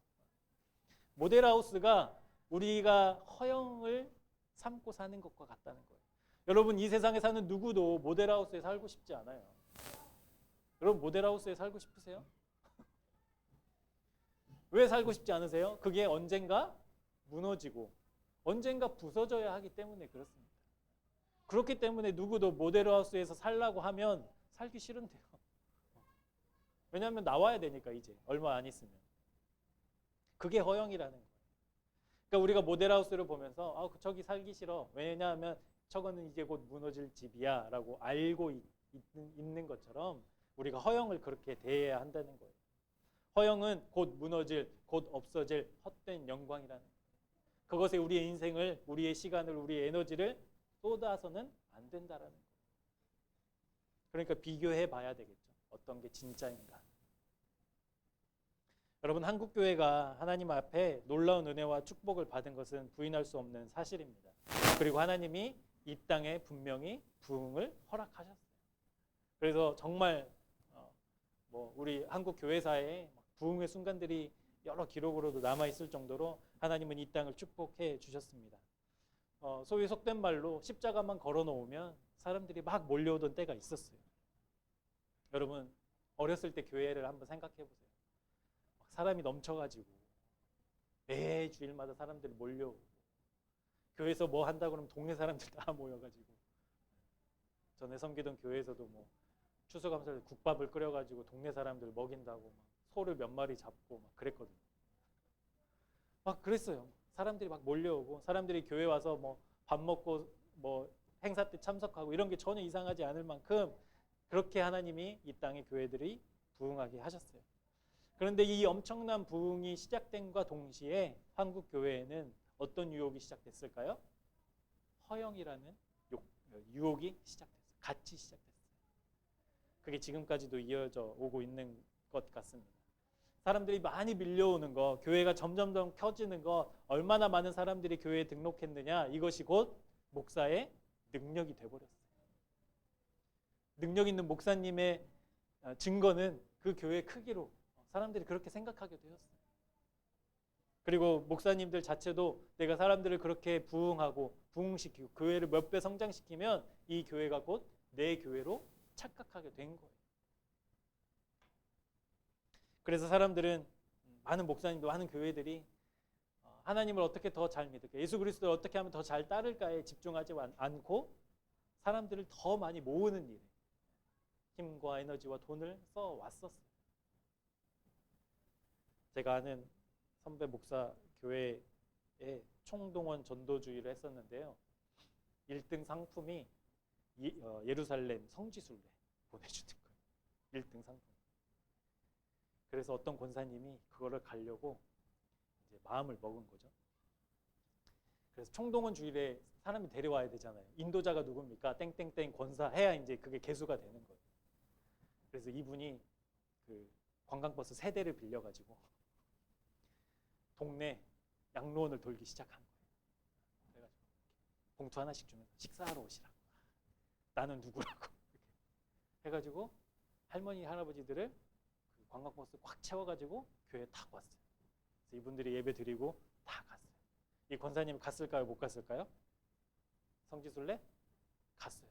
모델하우스가 우리가 허영을 삼고 사는 것과 같다는 거예요. 여러분 이 세상에 사는 누구도 모델하우스에 살고 싶지 않아요. 여러분 모델하우스에 살고 싶으세요? 왜 살고 싶지 않으세요? 그게 언젠가 무너지고 언젠가 부서져야 하기 때문에 그렇습니다. 그렇기 때문에 누구도 모델하우스에서 살라고 하면 살기 싫은데요. 왜냐하면 나와야 되니까 이제 얼마 안 있으면. 그게 허영이라는 거예요. 그러니까 우리가 모델하우스를 보면서 저기 살기 싫어. 왜냐하면 저거는 이제 곧 무너질 집이야 라고 알고 있는 것처럼 우리가 허영을 그렇게 대해야 한다는 거예요. 허영은 곧 무너질, 곧 없어질 헛된 영광이라는 거예요. 그것에 우리의 인생을, 우리의 시간을, 우리의 에너지를 쏟아서는 안 된다라는 거예요. 그러니까 비교해 봐야 되겠죠. 어떤 게 진짜인가. 여러분, 한국교회가 하나님 앞에 놀라운 은혜와 축복을 받은 것은 부인할 수 없는 사실입니다. 그리고 하나님이 이 땅에 분명히 부흥을 허락하셨어요. 그래서 정말 우리 한국 교회사에 부흥의 순간들이 여러 기록으로도 남아있을 정도로 하나님은 이 땅을 축복해 주셨습니다. 소위 속된 말로 십자가만 걸어놓으면 사람들이 막 몰려오던 때가 있었어요. 여러분, 어렸을 때 교회를 한번 생각해 보세요. 사람이 넘쳐가지고 매 주일마다 사람들이 몰려오고 교회에서 뭐 한다고 그러면 동네 사람들 다 모여가지고 전에 섬기던 교회에서도 뭐 추수감사절 국밥을 끓여가지고 동네 사람들 먹인다고 막 소를 몇 마리 잡고 막 그랬거든요. 막 그랬어요. 사람들이 막 몰려오고 사람들이 교회 와서 뭐 밥 먹고 뭐 행사 때 참석하고 이런 게 전혀 이상하지 않을 만큼 그렇게 하나님이 이 땅의 교회들이 부흥하게 하셨어요. 그런데 이 엄청난 부흥이 시작된과 동시에 한국 교회에는 어떤 유혹이 시작됐을까요? 허영이라는 유혹이 시작됐어요. 같이 시작됐어요. 그게 지금까지도 이어져 오고 있는 것 같습니다. 사람들이 많이 밀려오는 거, 교회가 점점 더 켜지는 거, 얼마나 많은 사람들이 교회에 등록했느냐, 이것이 곧 목사의 능력이 돼버렸어요. 능력 있는 목사님의 증거는 그 교회의 크기로 사람들이 그렇게 생각하게 되었어요. 그리고 목사님들 자체도 내가 사람들을 그렇게 부흥하고 부흥시키고 교회를 몇 배 성장시키면 이 교회가 곧 내 교회로 착각하게 된 거예요. 그래서 사람들은 많은 목사님들, 많은 교회들이 하나님을 어떻게 더 잘 믿을까, 예수 그리스도를 어떻게 하면 더 잘 따를까에 집중하지 않고 사람들을 더 많이 모으는 일에 힘과 에너지와 돈을 써왔었어요. 제가 아는 선배 목사 교회에 총동원 전도주의를 했었는데요. 1등 상품이 예루살렘 성지순례 보내주는 거예요. 1등 상품. 그래서 어떤 권사님이 그거를 가려고 이제 마음을 먹은 거죠. 그래서 총동원 주일에 사람이 데려와야 되잖아요. 인도자가 누굽니까? 땡땡땡 권사 해야 이제 그게 개수가 되는 거예요. 그래서 이분이 그 관광버스 3대를 빌려가지고 동네 양로원을 돌기 시작한 거예요. 그래가지고 봉투 하나씩 주면서 식사하러 오시라고. 나는 누구라고. 해가지고 할머니 할아버지들을 그 관광버스 꽉 채워가지고 교회에 탁 왔어요. 그래서 이분들이 예배 드리고 다 갔어요. 이 권사님 갔을까요? 못 갔을까요? 성지순례? 갔어요.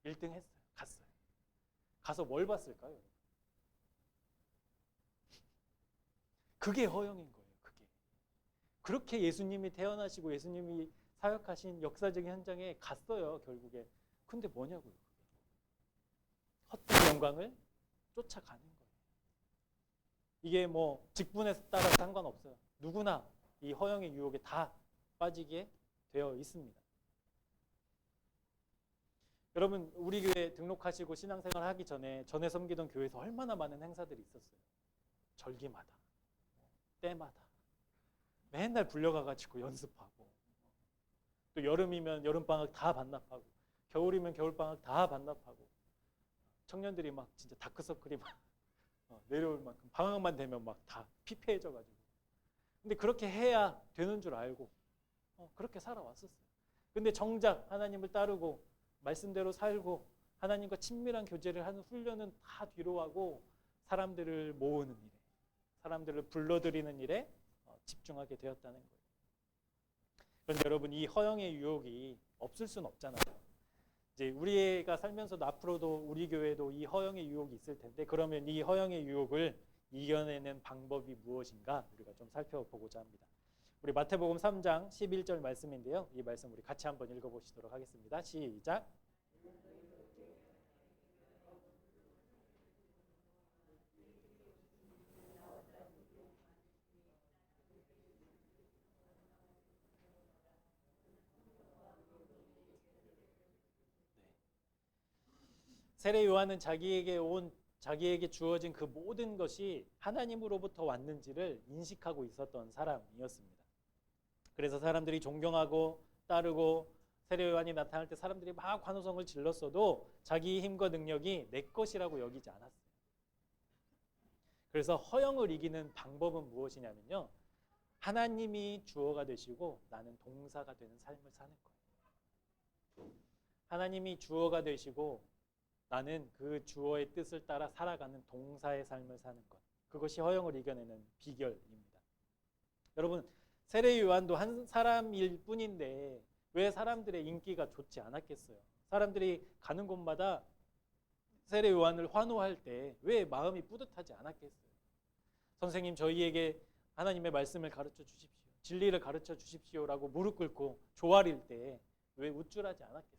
1등 했어요. 갔어요. 가서 뭘 봤을까요? 그게 허영인 거예요. 그게. 그렇게 예수님이 태어나시고 예수님이 사역하신 역사적인 현장에 갔어요. 결국에. 근데 뭐냐고요. 헛된 영광을 쫓아가는 거예요. 이게 뭐 직분에 따라 상관없어요. 누구나 이 허영의 유혹에 다 빠지게 되어 있습니다. 여러분, 우리 교회 등록하시고 신앙생활 하기 전에 섬기던 교회에서 얼마나 많은 행사들이 있었어요. 절기마다, 때마다 맨날 불려가가지고 연습하고, 또 여름이면 여름방학 다 반납하고, 겨울이면 겨울방학 다 반납하고, 청년들이 막 진짜 다크서클이 막 내려올 만큼 방학만 되면 막 다 피폐해져가지고. 근데 그렇게 해야 되는 줄 알고 그렇게 살아왔었어요. 근데 정작 하나님을 따르고 말씀대로 살고 하나님과 친밀한 교제를 하는 훈련은 다 뒤로 하고 사람들을 모으는 일에, 사람들을 불러들이는 일에 집중하게 되었다는 거예요. 그런데 여러분, 이 허영의 유혹이 없을 수는 없잖아요. 이제 우리가 살면서도 앞으로도 우리 교회도 이 허영의 유혹이 있을 텐데, 그러면 이 허영의 유혹을 이겨내는 방법이 무엇인가 우리가 좀 살펴보고자 합니다. 우리 마태복음 3장 11절 말씀인데요. 이 말씀 우리 같이 한번 읽어보시도록 하겠습니다. 시작. 세례 요한은 자기에게 주어진 그 모든 것이 하나님으로부터 왔는지를 인식하고 있었던 사람이었습니다. 그래서 사람들이 존경하고 따르고 세례 요한이 나타날 때 사람들이 막 환호성을 질렀어도 자기 힘과 능력이 내 것이라고 여기지 않았어요. 그래서 허영을 이기는 방법은 무엇이냐면요. 하나님이 주어가 되시고 나는 동사가 되는 삶을 사는 거예요. 하나님이 주어가 되시고 나는 그 주어의 뜻을 따라 살아가는 동사의 삶을 사는 것. 그것이 허영을 이겨내는 비결입니다. 여러분, 세례 요한도 한 사람일 뿐인데 왜 사람들의 인기가 좋지 않았겠어요? 사람들이 가는 곳마다 세례 요한을 환호할 때 왜 마음이 뿌듯하지 않았겠어요? 선생님, 저희에게 하나님의 말씀을 가르쳐 주십시오. 진리를 가르쳐 주십시오라고 무릎 꿇고 조아릴 때 왜 우쭐하지 않았겠어요?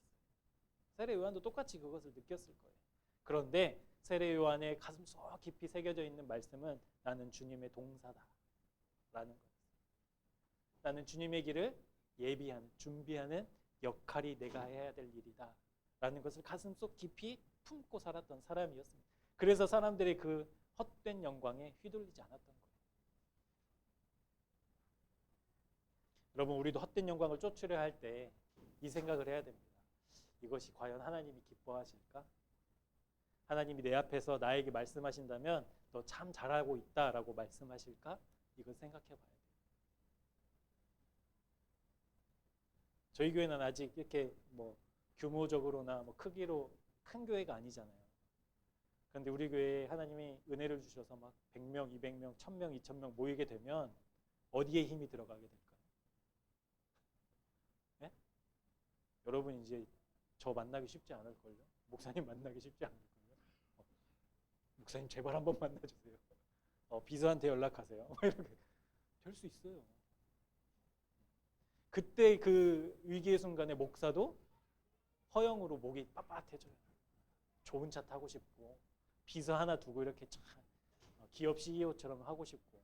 세례 요한도 똑같이 그것을 느꼈을 거예요. 그런데 세례 요한의 가슴 속 깊이 새겨져 있는 말씀은 나는 주님의 동사다라는 거예요. 나는 주님의 길을 예비하는, 준비하는 역할이 내가 해야 될 일이다 라는 것을 가슴 속 깊이 품고 살았던 사람이었습니다. 그래서 사람들의 그 헛된 영광에 휘둘리지 않았던 거예요. 여러분, 우리도 헛된 영광을 쫓으려 할 때 이 생각을 해야 됩니다. 이것이 과연 하나님이 기뻐하실까? 하나님이 내 앞에서 나에게 말씀하신다면 너 참 잘하고 있다라고 말씀하실까? 이걸 생각해 봐야 돼요. 저희 교회는 아직 이렇게 뭐 규모적으로나 뭐 크기로 큰 교회가 아니잖아요. 그런데 우리 교회에 하나님이 은혜를 주셔서 막 100명, 200명, 1000명, 2000명 모이게 되면 어디에 힘이 들어가게 될까요? 네? 여러분 이제 저 만나기 쉽지 않을걸요? 목사님 만나기 쉽지 않을걸요? 목사님 제발 한번 만나주세요. 비서한테 연락하세요. 이렇게 될 수 있어요. 그때 그 위기의 순간에 목사도 허영으로 목이 빳빳해져요. 좋은 차 타고 싶고 비서 하나 두고 이렇게 참 기업 CEO처럼 하고 싶고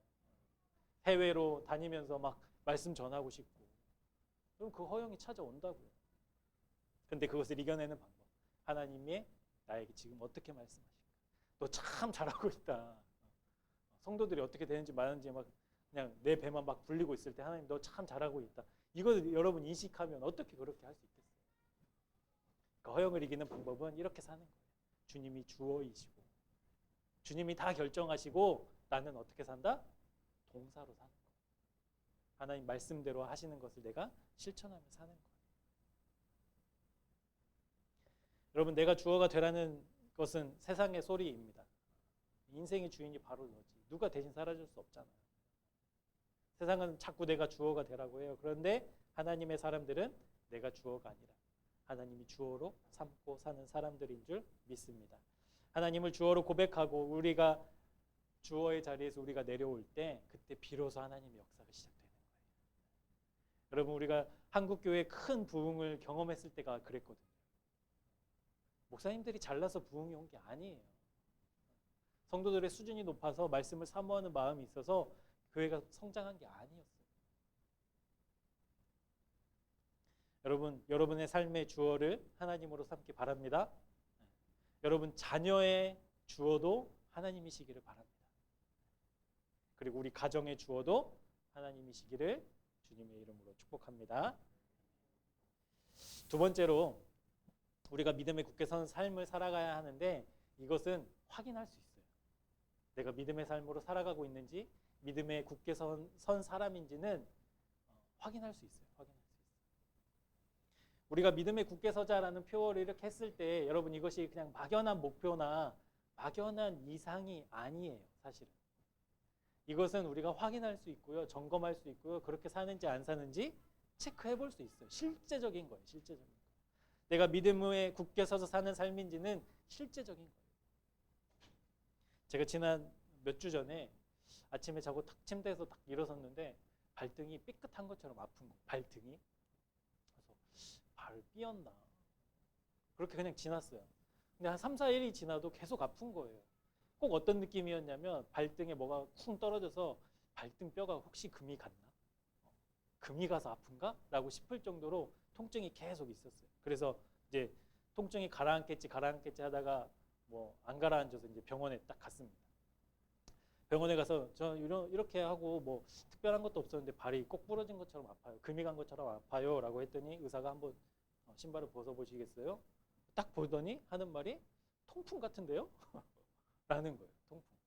해외로 다니면서 막 말씀 전하고 싶고 그럼 그 허영이 찾아온다고요. 근데 그것을 이겨내는 방법. 하나님이 나에게 지금 어떻게 말씀하실까? 너 참 잘하고 있다. 성도들이 어떻게 되는지 마는지 막 그냥 내 배만 막 불리고 있을 때 하나님 너 참 잘하고 있다. 이걸 여러분 인식하면 어떻게 그렇게 할 수 있겠어요? 그 허영을 이기는 방법은 이렇게 사는 거예요. 주님이 주어이시고 주님이 다 결정하시고 나는 어떻게 산다? 동사로 사는 거예요. 하나님 말씀대로 하시는 것을 내가 실천하며 사는 거예요. 여러분, 내가 주어가 되라는 것은 세상의 소리입니다. 인생의 주인이 바로 너지. 누가 대신 살아줄 수 없잖아요. 세상은 자꾸 내가 주어가 되라고 해요. 그런데 하나님의 사람들은 내가 주어가 아니라 하나님이 주어로 삼고 사는 사람들인 줄 믿습니다. 하나님을 주어로 고백하고 우리가 주어의 자리에서 우리가 내려올 때 그때 비로소 하나님의 역사가 시작되는 거예요. 여러분, 우리가 한국교회의 큰 부흥을 경험했을 때가 그랬거든요. 목사님들이 잘나서 부흥이 온 게 아니에요. 성도들의 수준이 높아서 말씀을 사모하는 마음이 있어서 교회가 성장한 게 아니었어요. 여러분, 여러분의 삶의 주어를 하나님으로 삼기 바랍니다. 여러분 자녀의 주어도 하나님이시기를 바랍니다. 그리고 우리 가정의 주어도 하나님이시기를 주님의 이름으로 축복합니다. 두 번째로 우리가 믿음에 굳게 선 삶을 살아가야 하는데 이것은 확인할 수 있어요. 내가 믿음의 삶으로 살아가고 있는지 믿음에 굳게 선 사람인지는 확인할 수 있어요. 확인할 수 있어요. 우리가 믿음에 굳게 서자라는 표어를 이렇게 했을 때 여러분 이것이 그냥 막연한 목표나 막연한 이상이 아니에요. 사실은. 이것은 우리가 확인할 수 있고요. 점검할 수 있고요. 그렇게 사는지 안 사는지 체크해 볼 수 있어요. 실제적인 거예요. 실제적인 거. 내가 믿음에 굳게 서서 사는 삶인지는 실제적인 거예요. 제가 지난 몇 주 전에 아침에 자고 탁 침대에서 딱 일어섰는데 발등이 삐끗한 것처럼 아픈 거예요. 발등이. 그래서 발 삐었나? 그렇게 그냥 지났어요. 근데 한 3, 4일이 지나도 계속 아픈 거예요. 꼭 어떤 느낌이었냐면 발등에 뭐가 쿵 떨어져서 발등 뼈가 혹시 금이 갔나? 금이 가서 아픈가? 라고 싶을 정도로 통증이 계속 있었어요. 그래서 이제 통증이 가라앉겠지 하다가 뭐 안 가라앉아서 이제 병원에 딱 갔습니다. 병원에 가서 저 이렇게 하고 뭐 특별한 것도 없었는데 발이 꼭 부러진 것처럼 아파요. 금이 간 것처럼 아파요. 라고 했더니 의사가 한번 신발을 벗어보시겠어요? 딱 보더니 하는 말이 통풍 같은데요? 라는 거예요. 통풍.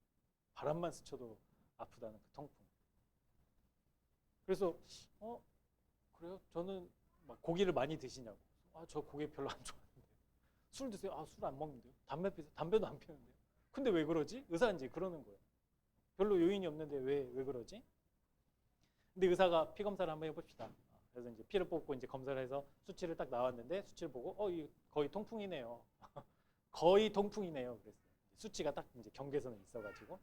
바람만 스쳐도 아프다는 그 통풍. 그래서 그래요? 저는 막 고기를 많이 드시냐고. 저 고기 별로 안 좋아하는데. 술 드세요? 술 안 먹는데요. 담배 피세요? 담배도 안 피는데요. 근데 왜 그러지? 의사인지 그러는 거예요. 별로 요인이 없는데 왜 그러지? 근데 의사가 피 검사를 한번 해봅시다. 그래서 이제 피를 뽑고 이제 검사를 해서 수치를 딱 나왔는데 수치를 보고 이거 거의 통풍이네요. 거의 통풍이네요. 그랬어요. 수치가 딱 이제 경계선에 있어가지고.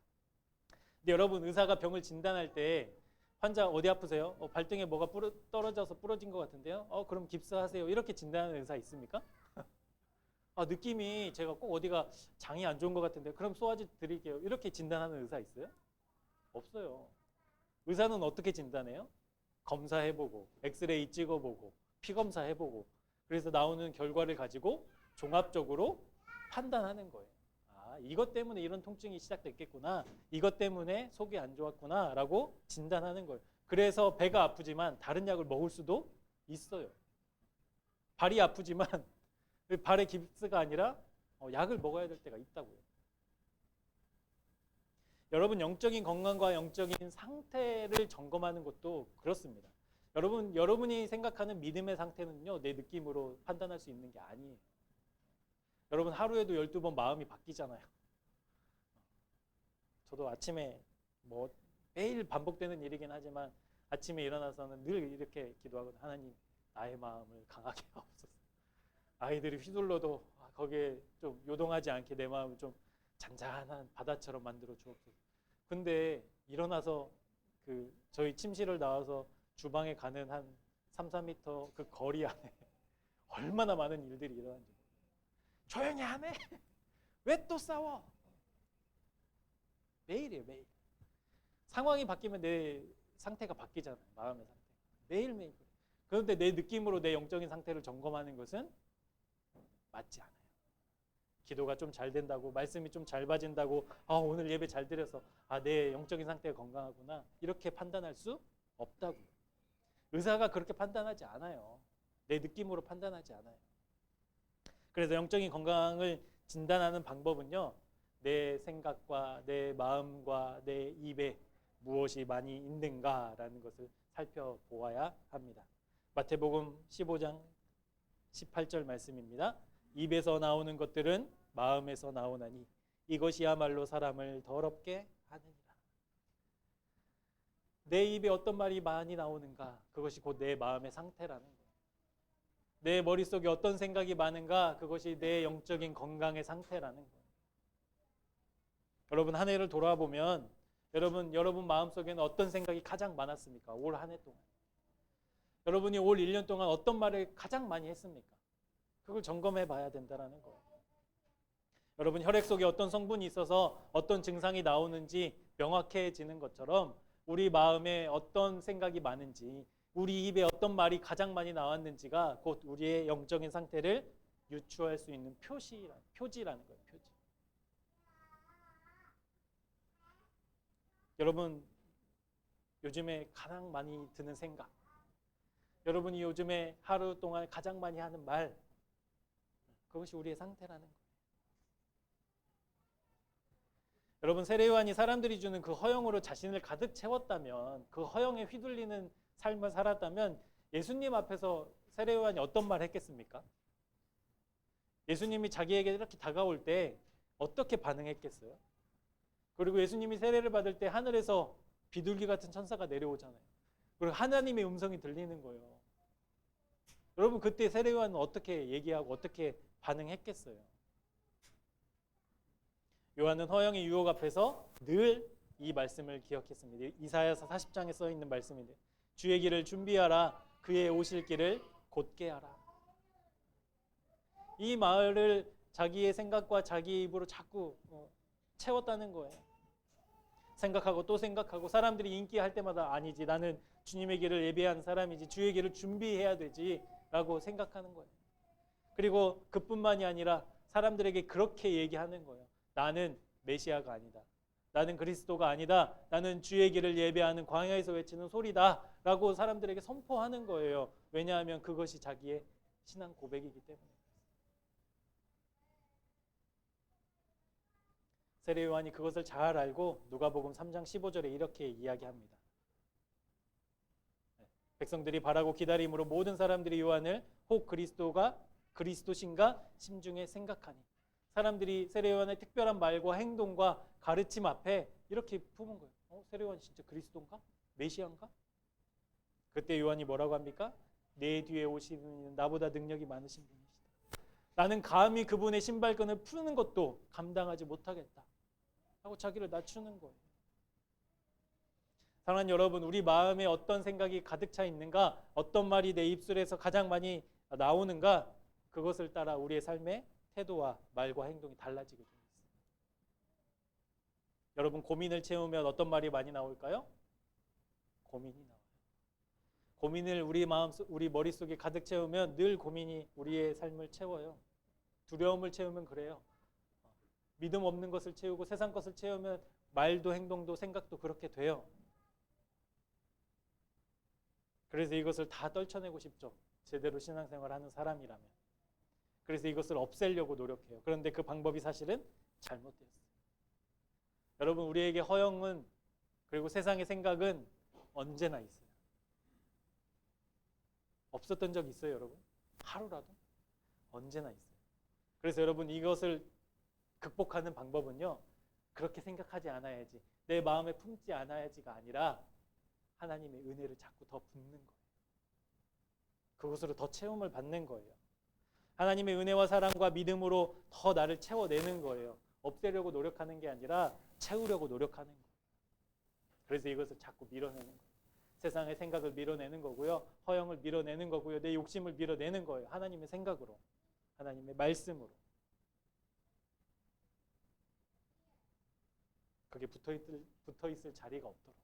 근데 여러분 의사가 병을 진단할 때 환자 어디 아프세요? 발등에 뭐가 떨어져서 부러진 것 같은데요? 그럼 깁스하세요. 이렇게 진단하는 의사 있습니까? 느낌이 제가 꼭 어디가 장이 안 좋은 것 같은데 그럼 쏘아지 드릴게요. 이렇게 진단하는 의사 있어요? 없어요. 의사는 어떻게 진단해요? 검사해보고 엑스레이 찍어보고 피 검사해보고 그래서 나오는 결과를 가지고 종합적으로 판단하는 거예요. 이것 때문에 이런 통증이 시작됐겠구나. 이것 때문에 속이 안 좋았구나 라고 진단하는 거예요. 그래서 배가 아프지만 다른 약을 먹을 수도 있어요. 발이 아프지만 발에 깁스가 아니라 약을 먹어야 될 때가 있다고요. 여러분 영적인 건강과 영적인 상태를 점검하는 것도 그렇습니다. 여러분이 생각하는 믿음의 상태는요. 내 느낌으로 판단할 수 있는 게 아니에요. 여러분 하루에도 12번 마음이 바뀌잖아요. 저도 아침에 뭐 매일 반복되는 일이긴 하지만 아침에 일어나서는 늘 이렇게 기도하거든요. 하나님 나의 마음을 강하게 하옵소서. 아이들이 휘둘러도 거기에 좀 요동하지 않게 내 마음을 좀 잔잔한 바다처럼 만들어 주옵소서. 근데 일어나서 저희 침실을 나와서 주방에 가는 한 3, 4m 그 거리 안에 얼마나 많은 일들이 일어나는지. 조용히 하네? 왜 또 싸워? 매일이에요, 매일. 상황이 바뀌면 내 상태가 바뀌잖아요, 마음의 상태. 매일매일. 그런데 내 느낌으로 내 영적인 상태를 점검하는 것은 맞지 않아요. 기도가 좀 잘 된다고, 말씀이 좀 잘 봐진다고, 오늘 예배 잘 드려서 내 영적인 상태가 건강하구나 이렇게 판단할 수 없다고요. 의사가 그렇게 판단하지 않아요. 내 느낌으로 판단하지 않아요. 그래서 영적인 건강을 진단하는 방법은요. 내 생각과 내 마음과 내 입에 무엇이 많이 있는가라는 것을 살펴보아야 합니다. 마태복음 15장 18절 말씀입니다. 입에서 나오는 것들은 마음에서 나오나니 이것이야말로 사람을 더럽게 하느니라. 내 입에 어떤 말이 많이 나오는가, 그것이 곧 내 마음의 상태라는 거예요. 내 머릿속에 어떤 생각이 많은가, 그것이 내 영적인 건강의 상태라는 거예요. 여러분 한 해를 돌아보면 여러분 마음속에는 어떤 생각이 가장 많았습니까? 올 한 해 동안. 여러분이 올 1년 동안 어떤 말을 가장 많이 했습니까? 그걸 점검해 봐야 된다는 거예요. 여러분 혈액 속에 어떤 성분이 있어서 어떤 증상이 나오는지 명확해지는 것처럼 우리 마음에 어떤 생각이 많은지, 우리 입에 어떤 말이 가장 많이 나왔는지가 곧 우리의 영적인 상태를 유추할 수 있는 표지라는 거예요. 표지. 여러분 요즘에 가장 많이 드는 생각, 여러분이 요즘에 하루 동안 가장 많이 하는 말, 그것이 우리의 상태라는 거예요. 여러분 세례요한이 사람들이 주는 그 허영으로 자신을 가득 채웠다면, 그 허영에 휘둘리는 삶을 살았다면 예수님 앞에서 세례요한이 어떤 말 했겠습니까? 예수님이 자기에게 이렇게 다가올 때 어떻게 반응했겠어요? 그리고 예수님이 세례를 받을 때 하늘에서 비둘기 같은 천사가 내려오잖아요. 그리고 하나님의 음성이 들리는 거예요. 여러분 그때 세례요한은 어떻게 얘기하고 어떻게 반응했겠어요? 요한은 허영의 유혹 앞에서 늘 이 말씀을 기억했습니다. 이사야서 40장에 써 있는 말씀인데 주의 길을 준비하라. 그의 오실 길을 곧게 하라. 이 말을 자기의 생각과 자기 입으로 자꾸 채웠다는 거예요. 생각하고 또 생각하고 사람들이 인기할 때마다 아니지 나는 주님의 길을 예배한 사람이지 주의 길을 준비해야 되지 라고 생각하는 거예요. 그리고 그뿐만이 아니라 사람들에게 그렇게 얘기하는 거예요. 나는 메시아가 아니다. 나는 그리스도가 아니다. 나는 주의 길을 예배하는 광야에서 외치는 소리다 라고 사람들에게 선포하는 거예요. 왜냐하면 그것이 자기의 신앙 고백이기 때문에. 세례 요한이 그것을 잘 알고 누가복음 3장 15절에 이렇게 이야기합니다. 백성들이 바라고 기다림으로 모든 사람들이 요한을 혹 그리스도가 그리스도신가 심중에 생각하니. 사람들이 세례 요한의 특별한 말과 행동과 가르침 앞에 이렇게 품은 거예요. 세례 요한 진짜 그리스도인가? 메시아인가? 그때 요한이 뭐라고 합니까? 내 뒤에 오시는 이는 나보다 능력이 많으신 분이시다. 나는 감히 그분의 신발끈을 푸는 것도 감당하지 못하겠다 하고 자기를 낮추는 거예요. 사랑하는 여러분, 우리 마음에 어떤 생각이 가득 차 있는가, 어떤 말이 내 입술에서 가장 많이 나오는가, 그것을 따라 우리의 삶의 태도와 말과 행동이 달라지게 됩니다. 여러분, 고민을 채우면 어떤 말이 많이 나올까요? 고민이 나와요. 고민을 우리 머릿속에 가득 채우면 늘 고민이 우리의 삶을 채워요. 두려움을 채우면 그래요. 믿음 없는 것을 채우고 세상 것을 채우면 말도 행동도 생각도 그렇게 돼요. 그래서 이것을 다 떨쳐내고 싶죠. 제대로 신앙생활하는 사람이라면. 그래서 이것을 없애려고 노력해요. 그런데 그 방법이 사실은 잘못됐어요. 여러분, 우리에게 허영은 그리고 세상의 생각은 언제나 있어요. 없었던 적 있어요, 여러분? 하루라도? 언제나 있어요. 그래서 여러분, 이것을 극복하는 방법은요, 그렇게 생각하지 않아야지, 내 마음에 품지 않아야지가 아니라 하나님의 은혜를 자꾸 더 붓는 거예요. 그것으로 더 채움을 받는 거예요. 하나님의 은혜와 사랑과 믿음으로 더 나를 채워내는 거예요. 없애려고 노력하는 게 아니라 채우려고 노력하는 거예요. 그래서 이것을 자꾸 밀어내는 거예요. 세상의 생각을 밀어내는 거고요. 허영을 밀어내는 거고요. 내 욕심을 밀어내는 거예요. 하나님의 생각으로, 하나님의 말씀으로. 그게 붙어있을 자리가 없도록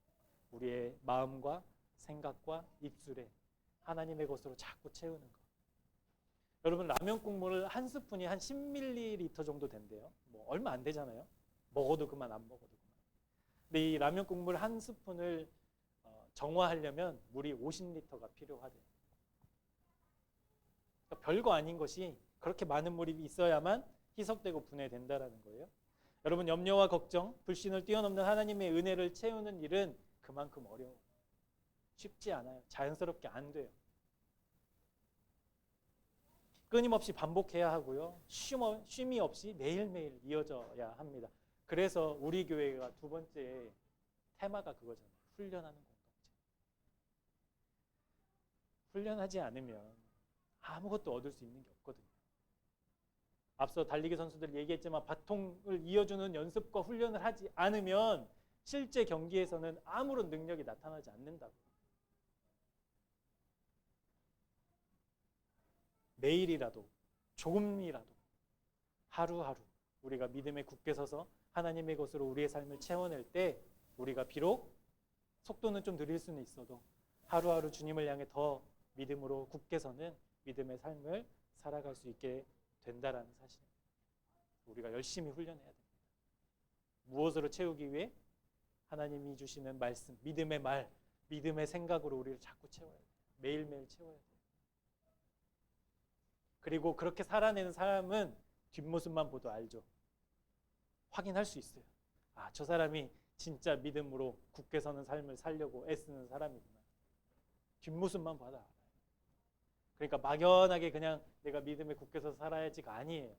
우리의 마음과 생각과 입술에 하나님의 것으로 자꾸 채우는 것. 여러분, 라면 국물을 한 스푼이 한 10ml 정도 된대요. 뭐 얼마 안 되잖아요. 먹어도 그만, 안 먹어도 그만. 근데 이 라면 국물 한 스푼을 정화하려면 물이 50리터가 필요하대요. 그러니까 별거 아닌 것이 그렇게 많은 물이 있어야만 희석되고 분해된다라는 거예요. 여러분, 염려와 걱정, 불신을 뛰어넘는 하나님의 은혜를 채우는 일은 그만큼 어려워요. 쉽지 않아요. 자연스럽게 안 돼요. 끊임없이 반복해야 하고요. 쉼이 없이 매일매일 이어져야 합니다. 그래서 우리 교회가 두 번째 테마가 그거잖아요. 훈련하는 공동체. 훈련하지 않으면 아무것도 얻을 수 있는 게 없거든요. 앞서 달리기 선수들 얘기했지만 바통을 이어주는 연습과 훈련을 하지 않으면 실제 경기에서는 아무런 능력이 나타나지 않는다고. 매일이라도 조금이라도 하루하루 우리가 믿음에 굳게 서서 하나님의 것으로 우리의 삶을 채워낼 때 우리가 비록 속도는 좀 느릴 수는 있어도 하루하루 주님을 향해 더 믿음으로 굳게 서는 믿음의 삶을 살아갈 수 있게 된다라는 사실. 우리가 열심히 훈련해야 됩니다. 무엇으로 채우기 위해? 하나님이 주시는 말씀, 믿음의 말, 믿음의 생각으로 우리를 자꾸 채워야 돼요. 매일매일 채워야 돼요. 그리고 그렇게 살아내는 사람은 뒷모습만 보도 알죠. 확인할 수 있어요. 아, 저 사람이 진짜 믿음으로 굳게 서는 삶을 살려고 애쓰는 사람이구나. 뒷모습만 봐도 알아요. 그러니까 막연하게 그냥 내가 믿음에 굳게 서서 살아야지가 아니에요.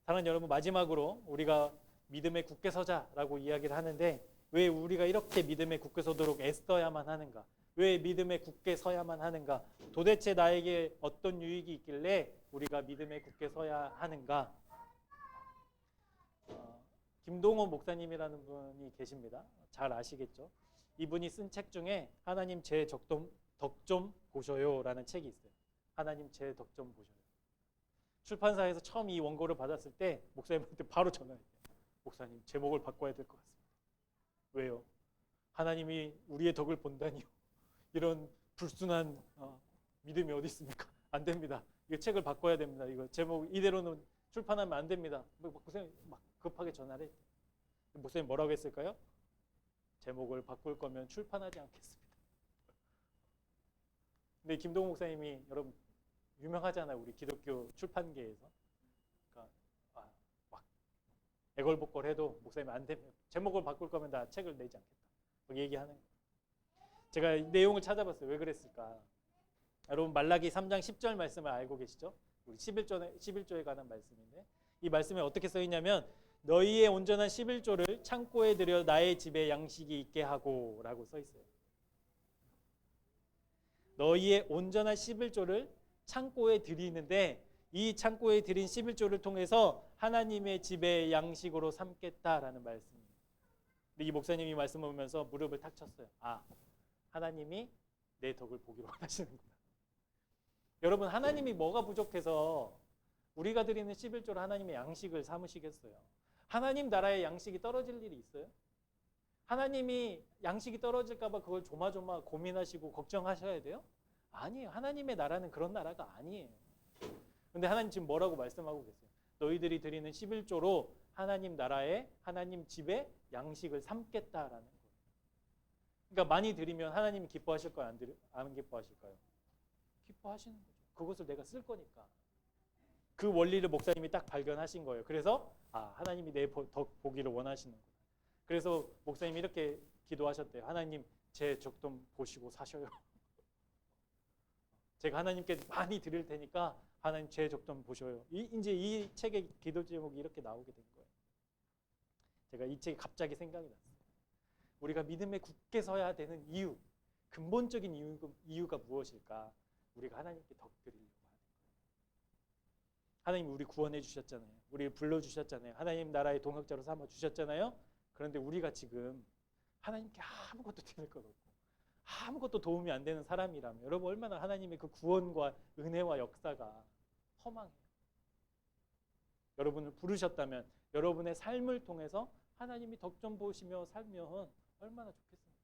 사랑하는 여러분, 마지막으로 우리가 믿음에 굳게 서자라고 이야기를 하는데 왜 우리가 이렇게 믿음에 굳게 서도록 애써야만 하는가? 왜 믿음에 굳게 서야만 하는가? 도대체 나에게 어떤 유익이 있길래 우리가 믿음에 굳게 서야 하는가? 김동호 목사님이라는 분이 계십니다. 잘 아시겠죠? 이분이 쓴 책 중에 하나님 제 덕 좀 보셔요라는 책이 있어요. 하나님 제 덕 좀 보셔요. 출판사에서 처음 이 원고를 받았을 때 목사님한테 바로 전화했대요. 목사님 제목을 바꿔야 될 것 같습니다. 왜요? 하나님이 우리의 덕을 본다니요. 이런 불순한 믿음이 어디 있습니까? 안 됩니다. 이거 책을 바꿔야 됩니다. 이거 제목 이대로는 출판하면 안 됩니다. 목사님 막 급하게 전화를 했대요. 목사님 뭐라고 했을까요? 제목을 바꿀 거면 출판하지 않겠습니다. 근데 김동욱 목사님이 여러분 유명하잖아요. 우리 기독교 출판계에서. 그러니까 막 애걸복걸해도 목사님 안 되면 제목을 바꿀 거면 나 책을 내지 않겠다. 막 얘기하는 거예요. 제가 내용을 찾아봤어요. 왜 그랬을까? 여러분 말라기 3장 10절 말씀을 알고 계시죠? 우리 11조에 관한 말씀인데 이 말씀에 어떻게 써 있냐면 너희의 온전한 11조를 창고에 들여 나의 집에 양식이 있게 하고 라고 써 있어요. 너희의 온전한 11조를 창고에 드리는데 이 창고에 드린 11조를 통해서 하나님의 집에 양식으로 삼겠다라는 말씀입니다. 근데 이 목사님이 이 말씀을 보면서 무릎을 탁 쳤어요. 하나님이 내 덕을 보기로 원하시는구나. 여러분 하나님이 뭐가 부족해서 우리가 드리는 11조로 하나님의 양식을 삼으시겠어요? 하나님 나라의 양식이 떨어질 일이 있어요? 하나님이 양식이 떨어질까 봐 그걸 조마조마 고민하시고 걱정하셔야 돼요? 아니에요. 하나님의 나라는 그런 나라가 아니에요. 근데 하나님 지금 뭐라고 말씀하고 계세요? 너희들이 드리는 11조로 하나님 나라에 하나님 집에 양식을 삼겠다라는 거예요. 그러니까 많이 드리면 하나님이 기뻐하실까요? 안 기뻐하실까요? 기뻐하시는 거죠. 그것을 내가 쓸 거니까. 그 원리를 목사님이 딱 발견하신 거예요. 그래서 하나님이 내 덕 보기를 원하시는구나. 그래서 목사님이 이렇게 기도하셨대요. 하나님 제 적 좀 보시고 사셔요. 제가 하나님께 많이 드릴 테니까 하나님 제 적 좀 보셔요. 이제 이 책의 기도 제목이 이렇게 나오게 된 거예요. 제가 이 책이 갑자기 생각이 났어요. 우리가 믿음에 굳게 서야 되는 이유, 근본적인 이유가 무엇일까? 우리가 하나님께 덕 드리려고 하는 거예요. 하나님 우리 구원해 주셨잖아요. 우리를 불러주셨잖아요. 하나님 나라의 동역자로 삼아 주셨잖아요. 그런데 우리가 지금 하나님께 아무것도 드릴 것 없고 아무것도 도움이 안 되는 사람이라면 여러분 얼마나 하나님의 그 구원과 은혜와 역사가 허망해요. 여러분을 부르셨다면 여러분의 삶을 통해서 하나님이 덕 좀 보시며 살면 얼마나 좋겠습니까?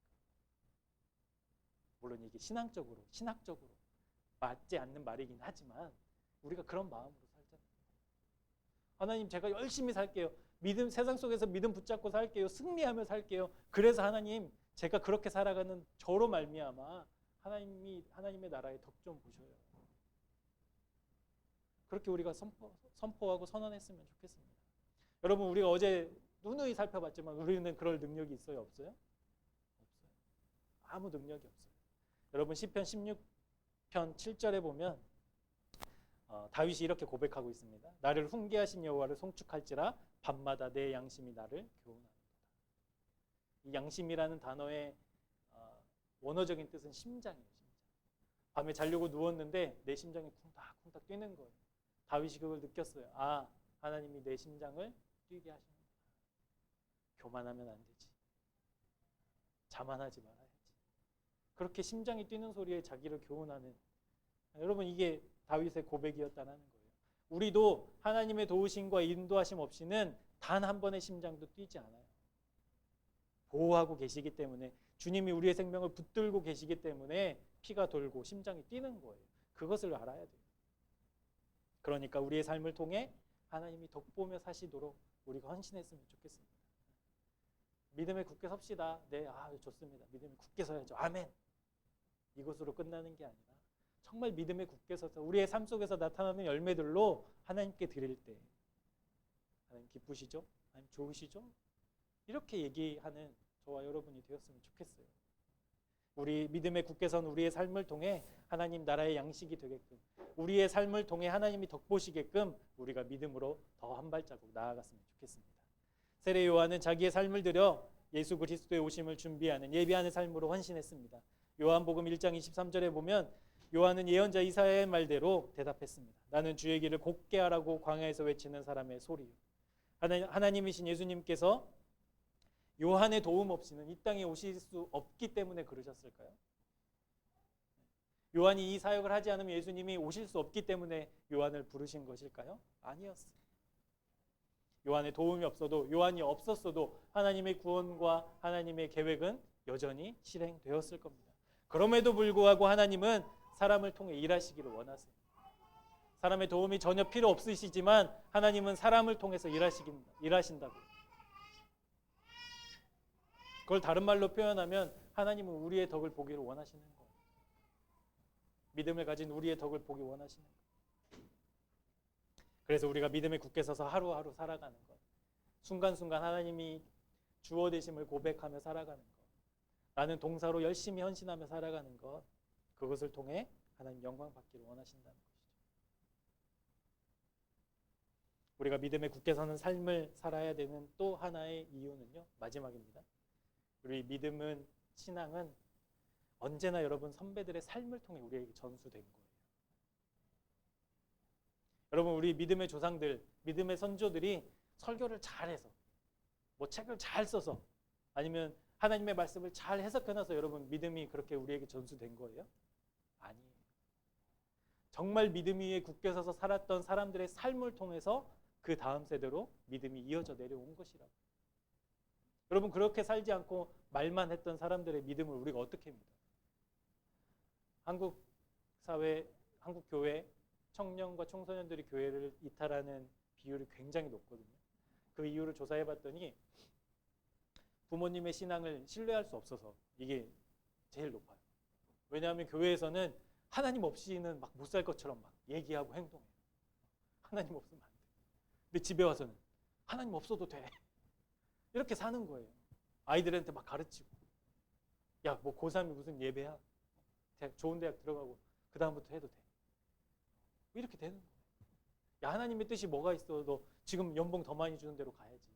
물론 이게 신학적으로 맞지 않는 말이긴 하지만 우리가 그런 마음으로 살잖아요. 하나님 제가 열심히 살게요. 세상 속에서 믿음 붙잡고 살게요. 승리하며 살게요. 그래서 하나님 제가 그렇게 살아가는 저로 말미암아 하나님의 나라에 덕 좀 보셔요. 그렇게 우리가 선포하고 선언했으면 좋겠습니다. 여러분 우리가 어제 누누이 살펴봤지만 우리는 그럴 능력이 있어요? 없어요? 없어요. 아무 능력이 없어요. 여러분 시편 16편 7절에 보면 다윗이 이렇게 고백하고 있습니다. 나를 훈계하신 여호와를 송축할지라 밤마다 내 양심이 나를 교훈하는도다. 이 양심이라는 단어의 원어적인 뜻은 심장이에요. 심장. 밤에 자려고 누웠는데 내 심장이 쿵닥쿵닥 뛰는 거예요. 다윗이 그걸 느꼈어요. 하나님이 내 심장을 뛰게 하시는구나. 교만하면 안 되지. 자만하지 말아야지. 그렇게 심장이 뛰는 소리에 자기를 교훈하는 여러분 이게 다윗의 고백이었다는 거예요. 우리도 하나님의 도우심과 인도하심 없이는 단 한 번의 심장도 뛰지 않아요. 보호하고 계시기 때문에 주님이 우리의 생명을 붙들고 계시기 때문에 피가 돌고 심장이 뛰는 거예요. 그것을 알아야 돼요. 그러니까 우리의 삶을 통해 하나님이 덕보며 사시도록 우리가 헌신했으면 좋겠습니다. 믿음에 굳게 섭시다. 네, 좋습니다. 믿음에 굳게 서야죠. 아멘. 이것으로 끝나는 게 아니라 정말 믿음에 굳게 서서 우리의 삶 속에서 나타나는 열매들로 하나님께 드릴 때 하나님 기쁘시죠? 하나님 좋으시죠? 이렇게 얘기하는 저와 여러분이 되었으면 좋겠어요. 우리 믿음에 굳게 선 우리의 삶을 통해 하나님 나라의 양식이 되게끔 우리의 삶을 통해 하나님이 덕보시게끔 우리가 믿음으로 더 한 발자국 나아갔으면 좋겠습니다. 세례 요한은 자기의 삶을 들여 예수 그리스도의 오심을 준비하는 예비하는 삶으로 헌신했습니다. 요한복음 1장 23절에 보면 요한은 예언자 이사야의 말대로 대답했습니다. 나는 주의 길을 곧게 하라고 광야에서 외치는 사람의 소리요. 하나님이신 예수님께서 요한의 도움 없이는 이 땅에 오실 수 없기 때문에 그러셨을까요? 요한이 이 사역을 하지 않으면 예수님이 오실 수 없기 때문에 요한을 부르신 것일까요? 아니었어요. 요한의 도움이 없어도, 요한이 없었어도 하나님의 구원과 하나님의 계획은 여전히 실행되었을 겁니다. 그럼에도 불구하고 하나님은 사람을 통해 일하시기를 원하세요. 사람의 도움이 전혀 필요 없으시지만 하나님은 사람을 통해서 일하신다고. 그걸 다른 말로 표현하면 하나님은 우리의 덕을 보기를 원하시는 거예요. 믿음을 가진 우리의 덕을 보기 원하시는 거예요. 그래서 우리가 믿음에 굳게 서서 하루하루 살아가는 것, 순간순간 하나님이 주어 되심을 고백하며 살아가는 것, 나는 동사로 열심히 헌신하며 살아가는 것, 그것을 통해 하나님 영광 받기를 원하신다는 것이죠. 우리가 믿음에 굳게 서는 삶을 살아야 되는 또 하나의 이유는요, 마지막입니다. 우리 믿음은, 신앙은 언제나 여러분 선배들의 삶을 통해 우리에게 전수된 거예요. 여러분, 우리 믿음의 조상들, 믿음의 선조들이 설교를 잘해서, 뭐 책을 잘 써서, 아니면 하나님의 말씀을 잘 해석해놔서 여러분 믿음이 그렇게 우리에게 전수된 거예요? 아니에요. 정말 믿음 위에 굳게 서서 살았던 사람들의 삶을 통해서 그 다음 세대로 믿음이 이어져 내려온 것이라고. 여러분, 그렇게 살지 않고 말만 했던 사람들의 믿음을 우리가 어떻게 믿어요? 한국 사회, 한국 교회 청년과 청소년들이 교회를 이탈하는 비율이 굉장히 높거든요. 그 이유를 조사해 봤더니 부모님의 신앙을 신뢰할 수 없어서 이게 제일 높아요. 왜냐하면 교회에서는 하나님 없이는 막 못 살 것처럼 막 얘기하고 행동해요. 하나님 없으면 안 돼. 근데 집에 와서는 하나님 없어도 돼. 이렇게 사는 거예요. 아이들한테 막 가르치고. 야, 뭐 고3이 무슨 예배야? 좋은 대학 들어가고 그 다음부터 해도 돼. 이렇게 되는 거예요. 야, 하나님의 뜻이 뭐가 있어? 너 지금 연봉 더 많이 주는 대로 가야지.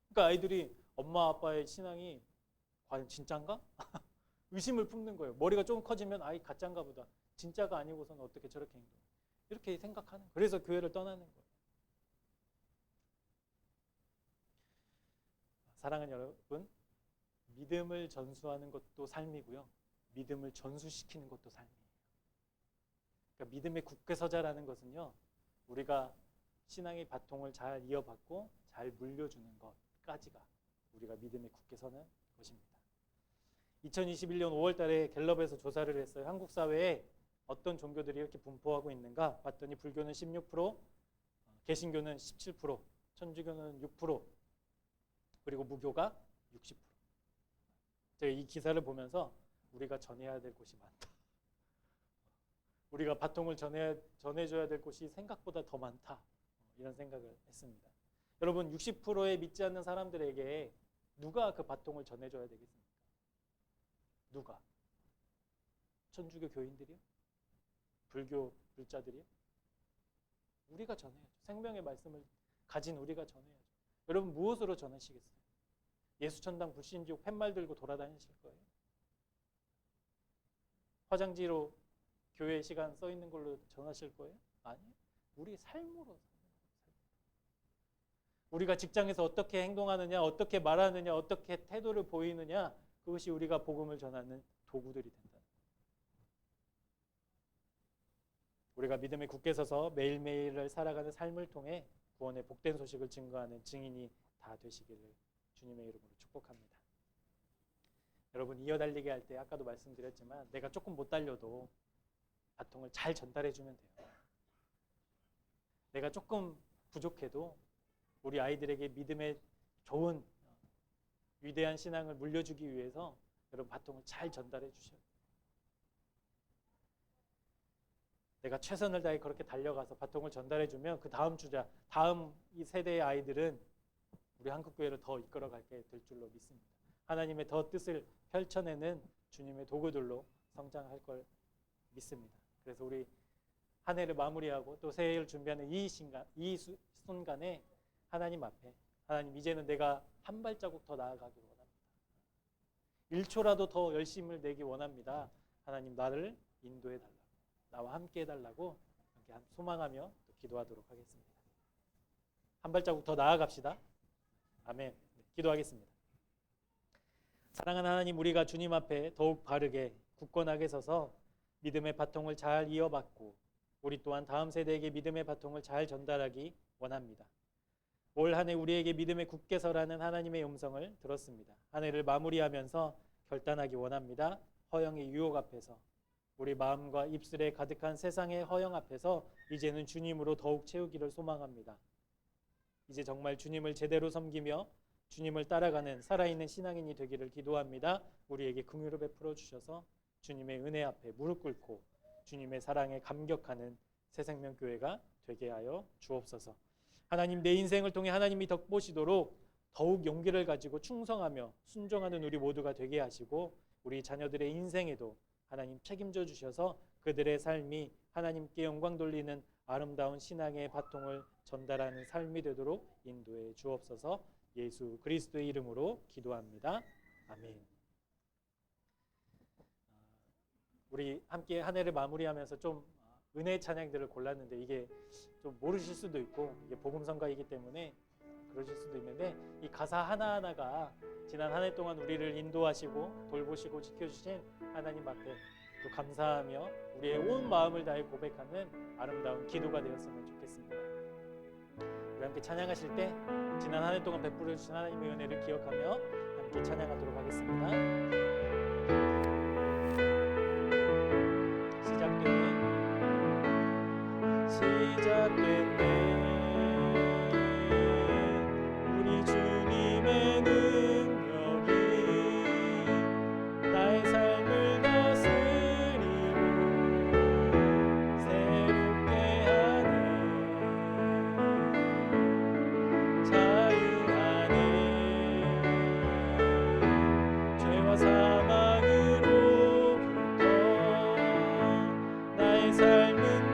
그러니까 아이들이 엄마 아빠의 신앙이 과연 진짠가? 의심을 품는 거예요. 머리가 좀 커지면 아이 가짠가 보다. 진짜가 아니고서는 어떻게 저렇게 행동해. 이렇게 생각하는 거예요. 그래서 교회를 떠나는 거예요. 사랑하는 여러분, 믿음을 전수하는 것도 삶이고요. 믿음을 전수시키는 것도 삶이에요. 그러니까 믿음에 굳게 서자라는 것은요, 우리가 신앙의 바통을 잘 이어받고 잘 물려주는 것까지가 우리가 믿음에 굳게 서는 것입니다. 2021년 5월 달에 갤럽에서 조사를 했어요. 한국 사회에 어떤 종교들이 이렇게 분포하고 있는가 봤더니 불교는 16%, 개신교는 17%, 천주교는 6%, 그리고 무교가 60%. 제가 이 기사를 보면서 우리가 전해야 될 곳이 많다. 우리가 바통을 전해줘야 될 곳이 생각보다 더 많다. 이런 생각을 했습니다. 여러분, 60%의 믿지 않는 사람들에게 누가 그 바통을 전해줘야 되겠습니까? 누가? 천주교 교인들이요? 불교 불자들이요? 우리가 전해야죠. 생명의 말씀을 가진 우리가 전해야죠. 여러분, 무엇으로 전하시겠어요? 예수천당 불신지옥 팻말 들고 돌아다니실 거예요? 화장지로 교회 시간 써 있는 걸로 전하실 거예요? 아니요. 우리 삶으로. 우리가 직장에서 어떻게 행동하느냐, 어떻게 말하느냐, 어떻게 태도를 보이느냐, 그것이 우리가 복음을 전하는 도구들이 된다. 우리가 믿음에 굳게 서서 매일매일을 살아가는 삶을 통해 구원의 복된 소식을 증거하는 증인이 다 되시기를 주님의 이름으로 축복합니다. 여러분, 이어달리기 할 때 아까도 말씀드렸지만 내가 조금 못 달려도 바통을 잘 전달해 주면 돼요. 내가 조금 부족해도 우리 아이들에게 믿음의 좋은 위대한 신앙을 물려주기 위해서 여러분 바통을 잘 전달해 주셔야 돼요. 내가 최선을 다해 그렇게 달려가서 바통을 전달해 주면 그 다음 주자, 다음 이 세대의 아이들은 우리 한국교회를 더 이끌어가게 될 줄로 믿습니다. 하나님의 더 뜻을 펼쳐내는 주님의 도구들로 성장할 걸 믿습니다. 그래서 우리 한 해를 마무리하고 또 새해를 준비하는 이 순간에 하나님 앞에, 하나님, 이제는 내가 한 발자국 더 나아가기를 원합니다. 1초라도 더 열심을 내기 원합니다. 하나님 나를 인도해 달라고, 나와 함께 해달라고 소망하며 또 기도하도록 하겠습니다. 한 발자국 더 나아갑시다. 아멘. 네, 기도하겠습니다. 사랑하는 하나님, 우리가 주님 앞에 더욱 바르게 굳건하게 서서 믿음의 바통을 잘 이어받고 우리 또한 다음 세대에게 믿음의 바통을 잘 전달하기 원합니다. 올 한 해 우리에게 믿음의 굳게 서라는 하나님의 음성을 들었습니다. 한 해를 마무리하면서 결단하기 원합니다. 허영의 유혹 앞에서, 우리 마음과 입술에 가득한 세상의 허영 앞에서 이제는 주님으로 더욱 채우기를 소망합니다. 이제 정말 주님을 제대로 섬기며 주님을 따라가는 살아있는 신앙인이 되기를 기도합니다. 우리에게 긍휼을 베풀어 주셔서 주님의 은혜 앞에 무릎 꿇고 주님의 사랑에 감격하는 새생명교회가 되게 하여 주옵소서. 하나님, 내 인생을 통해 하나님이 덕보시도록 더욱 용기를 가지고 충성하며 순종하는 우리 모두가 되게 하시고 우리 자녀들의 인생에도 하나님 책임져 주셔서 그들의 삶이 하나님께 영광 돌리는 아름다운 신앙의 바통을 전달하는 삶이 되도록 인도해 주옵소서. 예수 그리스도의 이름으로 기도합니다. 아멘. 우리 함께 한 해를 마무리하면서 좀 은혜 찬양들을 골랐는데 이게 좀 모르실 수도 있고 이게 복음성가이기 때문에 그러실 수도 있는데 이 가사 하나하나가 지난 한 해 동안 우리를 인도하시고 돌보시고 지켜주신 하나님 앞에 또 감사하며 우리의 온 마음을 다해 고백하는 아름다운 기도가 되었으면 좋겠습니다. 우리 함께 찬양하실 때 지난 한 해 동안 베풀어 주신 하나님의 은혜를 기억하며 함께 찬양하도록 하겠습니다. 시작됐네 우리 주님의 능력이 나의 삶을 다스리고 새롭게 하네 자유하네 죄와 사망으로부터 나의 삶은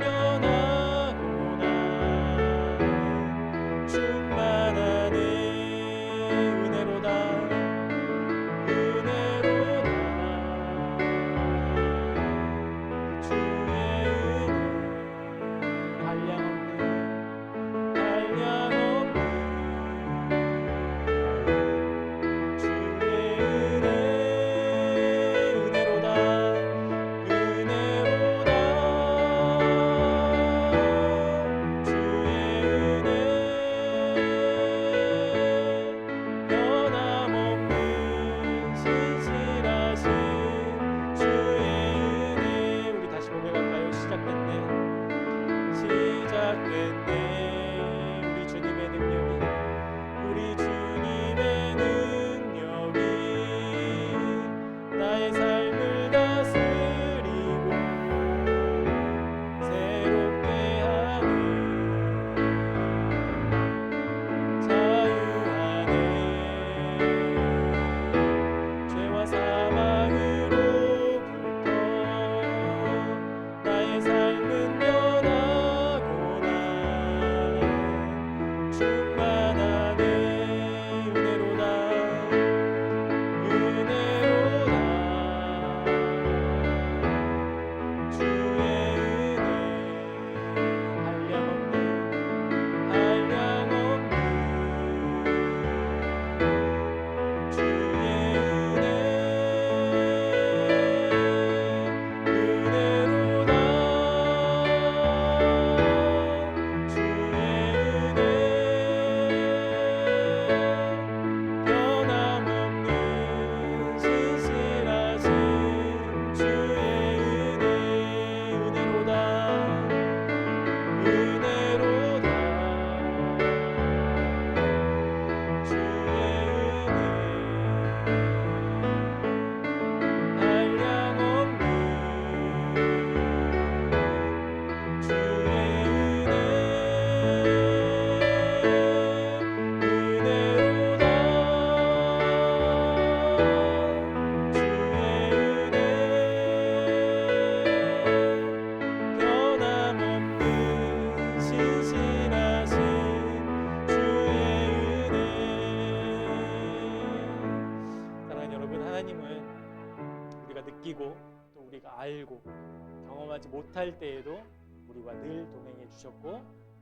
경험하지 못할 때에도 우리와 늘 동행해 주셨고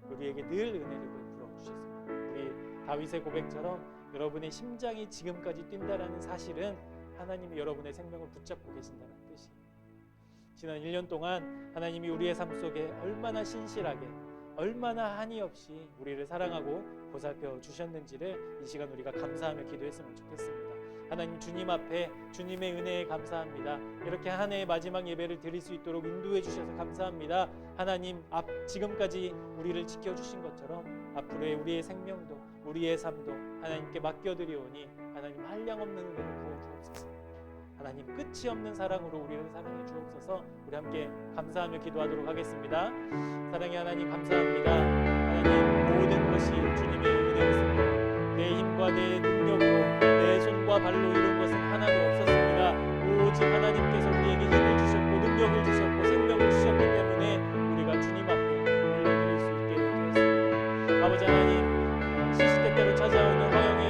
우리에게 늘 은혜를 베풀어 주셨습니다. 우리 다윗의 고백처럼 여러분의 심장이 지금까지 뛴다라는 사실은 하나님이 여러분의 생명을 붙잡고 계신다는 뜻이에요. 지난 1년 동안 하나님이 우리의 삶 속에 얼마나 신실하게 얼마나 한이 없이 우리를 사랑하고 보살펴 주셨는지를 이 시간 우리가 감사하며 기도했으면 좋겠습니다. 하나님, 주님 앞에 주님의 은혜에 감사합니다. 이렇게 한 해의 마지막 예배를 드릴 수 있도록 인도해 주셔서 감사합니다. 하나님, 지금까지 우리를 지켜주신 것처럼 앞으로의 우리의 생명도 우리의 삶도 하나님께 맡겨드리오니 하나님, 한량없는 은혜를 부어주옵소서. 하나님, 끝이 없는 사랑으로 우리를 사랑해 주옵소서. 우리 함께 감사하며 기도하도록 하겠습니다. 사랑의 하나님, 감사합니다. 하나님, 모든 것이 주님의 은혜였습니다. 내 힘과 내 능력으로 내 손과 발로 이룬 것은 하나도 없었습니다. 오직 하나님께서 우리에게 힘을 주셨고 능력을 주셨고 생명을 주셨기 때문에 우리가 주님 앞에 올려드릴 수 있게 되었습니다. 아버지 하나님, 시시때때로 찾아오는 화형의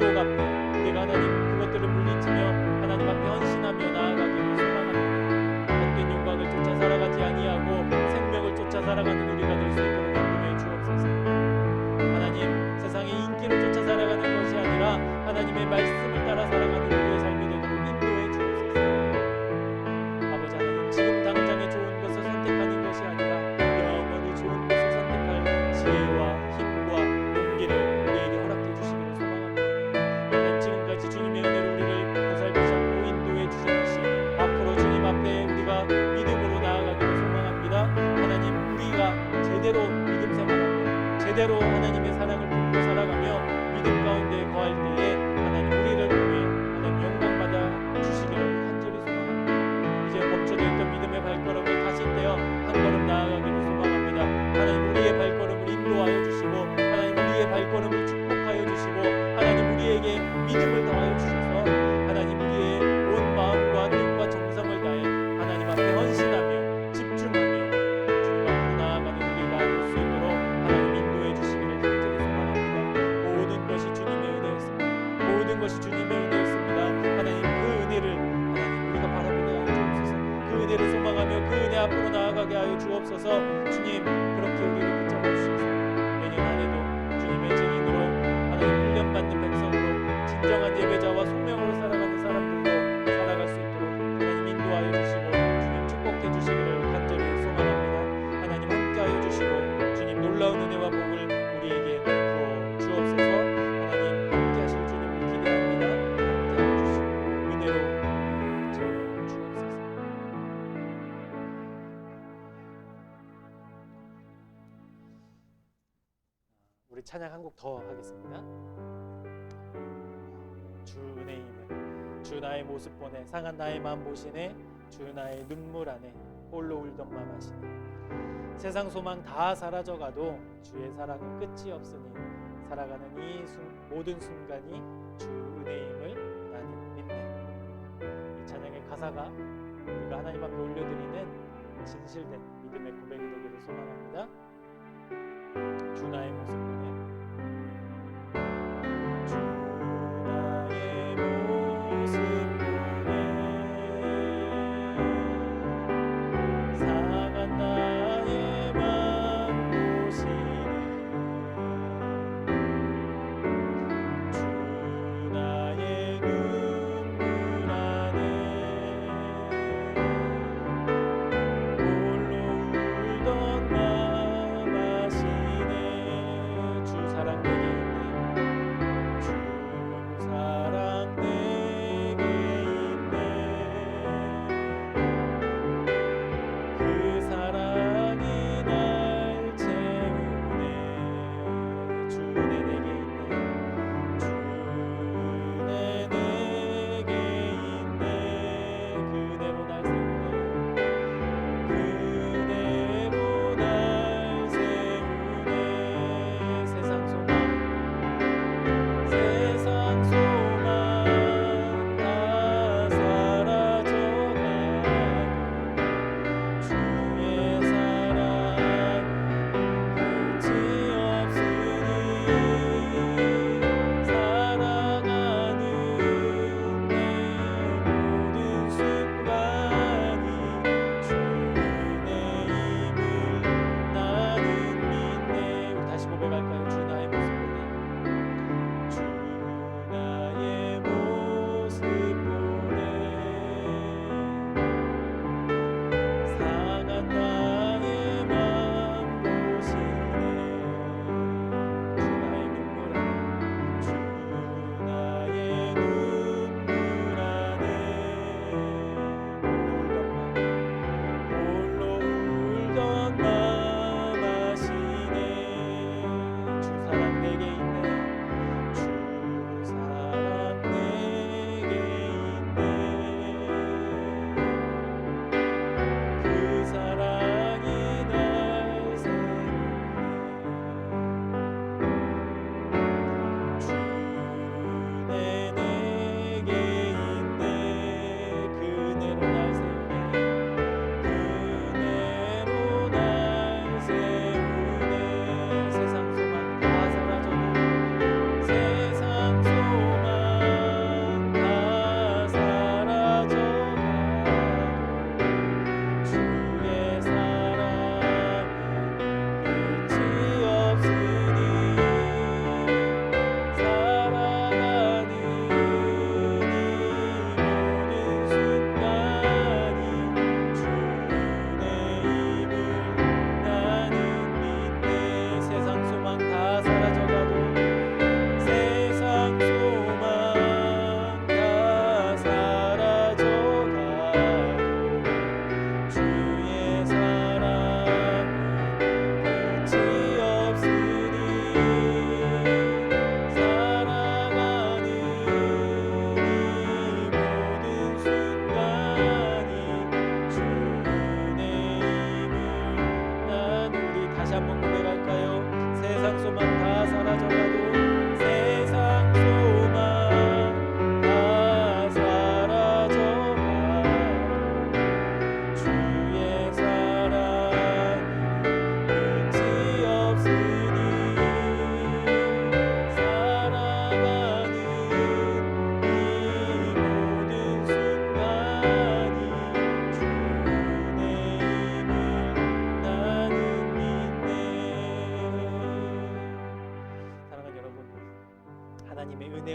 유혹 앞에 우리가 하나님 그것들을 물리치며 하나님 앞에 헌신하며 나아가기를 소망합니다. 헛된 영광을 쫓아 살아가지 아니하고 생명을 쫓아 살아가는 우리가 될 수 있도록 인도해 주옵소서. 하나님, 세상의 인기를 쫓아 살아가는 것이 아니라 하나님의 말씀을 따라 살아가는 우리의 삶이 되도록 인도해 주옵소서. 아버지 하나님, 지금 당장에 좋은 것을 선택하는 것이 아니라 영원히 좋은 것을 선택할 지혜와 힘과 용기를 우리에게 허락해 주시기를 소망합니다. 하나님, 지금까지 주님의 은혜로 우리를 보살피셨고 인도해 주셨듯이 앞으로 주님 앞에 우리가 믿음으로 나아가기를 소망합니다. 하나님, 우리가 제대로 믿음 생활하며 제대로 하나님의 사랑을 품고 살아가며 믿음 가운데 거할 때에 하나님, 우리를 통해 하나님 영광받아 주시기를 간절히 소망합니다. 이제 멈춰져 있던 믿음의 발걸음을 다시 떼어 한 걸음 나아가기를 소망합니다. 하나님, 우리의 발걸음을 인도하여 주시고 하나님, 우리의 발걸음을 축복하여 주시고 하나님, 우리에게 믿음을 더하여 주셔서 하나님, 우리의 온 마음과 뜻과 정성을 다해 하나님 앞에 헌신하며 집중하며 주님 앞으로 나아가는 우리가 될 수 있도록 하나님 인도해 주시기를 간절히 소망합니다. 모든 것이 주님의 은혜였습니다. 모든 것이 주님의 은혜였습니다. 하나님, 그 은혜를 하나님 우리가 바라보게 하여 주옵소서. 그 은혜를 소망하며 그 은혜 앞으로 나아가게 하여 주옵소서. 주님, 그렇게 우리를 붙잡아 주셔서 내년 한 해도 주님의 증인으로 하나님 훈련받는 백성으로 진정한 예배자와 소명으로 살아가는 사람들로 살아갈 수 있도록 하나님 인도하여 주시고 주님 축복해 주시기를 간절히 소망합니다. 하나님, 함께하여 주시고 주님 놀라운 은혜와 복을 우리에게 부어 주옵소서. 하나님, 함께하실 주님을 기대합니다. 함께하여 주시고 은혜로 채워 주옵소서. 우리 찬양 한 곡 더 하겠습니다. 주 은혜이면 주 나의 모습 보내 상한 나의 마음 보시네 주 나의 눈물 안에 홀로 울던 맘 하시네. 세상 소망 다 사라져가도 주의 사랑은 끝이 없으니 살아가는 이 모든 순간이 주 은혜임을 나는 믿네. 이 찬양의 가사가 우리가 하나님 앞에 올려드리는 진실된 믿음의 고백이 되기를 소망합니다. 주 나의 모습 보내 주 나의 모습 보내 상한 나의 맘 보시네 주 나의 눈물 안에 홀로 울던 맘 아시네.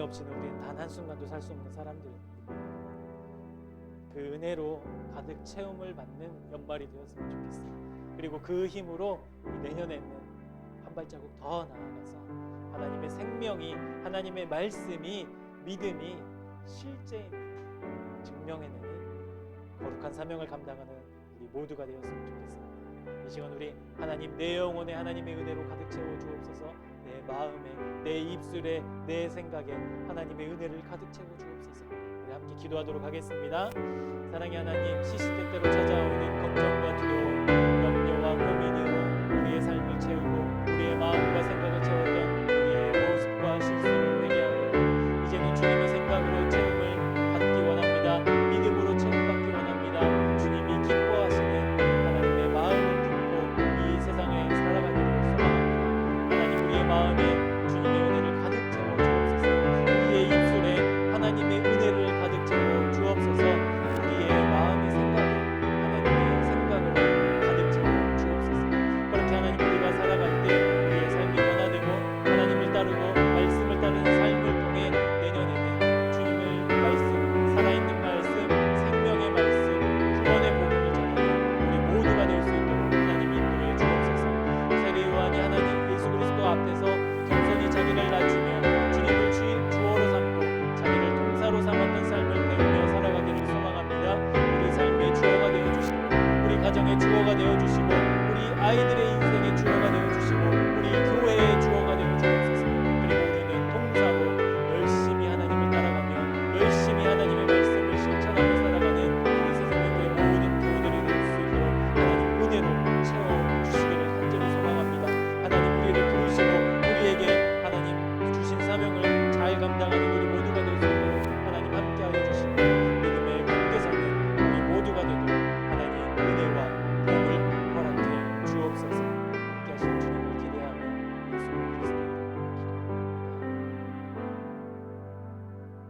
없이는 우리는 단 한순간도 살 수 없는 사람들입니다. 그 은혜로 가득 채움을 받는 연말이 되었으면 좋겠어요. 그리고 그 힘으로 우리 내년에는 한 발자국 더 나아가서 하나님의 생명이, 하나님의 말씀이, 믿음이 실제 증명해내는 거룩한 사명을 감당하는 우리 모두가 되었으면 좋겠습니다. 이 시간 우리 하나님, 내 영혼에 하나님의 은혜로 가득 채워 주옵소서. 내 마음에, 내 입술에, 내 생각에 하나님의 은혜를 가득 채워 주옵소서. 우리 함께 기도하도록 하겠습니다. 사랑의 하나님, 시시때때로 찾아오는 걱정과 두려움, 염려와 고민으로 우리의 삶을 채우고 우리의 마음과 생각을 채웠던 우리의 모습과 실수를 회개하고 이제는 주님의 생각으로 채움을 받기 원합니다. 믿음으로 채움받기 원합니다. 주님이 기뻐하시는 하나님의 마음을 품고 이 세상에 살아가기를 소망합니다. 하나님, 우리의 마음에 주님의 은혜를 가득 채워 주옵소서. 우리의 입술에 하나님의 은혜를 가득 채워 주옵소서. 우리의 마음의 생각에 하나님의 생각을 가득 채워 주옵소서. 그렇게 하나님, 우리가 살아갈 때 우리의 삶이 변화되고 하나님을 따르고 말씀을 따르는 삶을 통해 내년에는 주님의 말씀, 살아있는 말씀, 생명의 말씀, 구원의 복음을 전하는 우리 모두가 될 수 있도록 하나님 인도해 주옵소서. 세례 요한이 하나님 예수 그리스도 앞에서 겸손히 자기를 낮추며 주님을 주어로 삼고 자기를 동사로 삼았던 삶을 배우며 살아가기를 소망합니다. 우리 삶의 주어가 되어주시고 우리 가정의 주어가 되어주시고 우리 아이들의 인생의 주어가 되어주시고 우리 교회의 주어가 되어주옵소서. 그리고 우리는 동사로 열심히 하나님을 따라가며 열심히 하나님의 말씀을 실천하며 살아가는 우리 세상의 교회 모든 교우들이 될 수 있도록 하나님 은혜로 채워주시기를 간절히 소망합니다. 하나님, 우리를 부르시고 우리에게 하나님 주신 사명을 잘 감당하는 우리 모두가 될 수 있도록 하나님 함께하여 주시고 믿음의 굳게 서는 우리 모두가 되도록 하나님 은혜와 복을 허락해 주옵소서. 함께하신 주님을 기대하며 예수 그리스도의 이름으로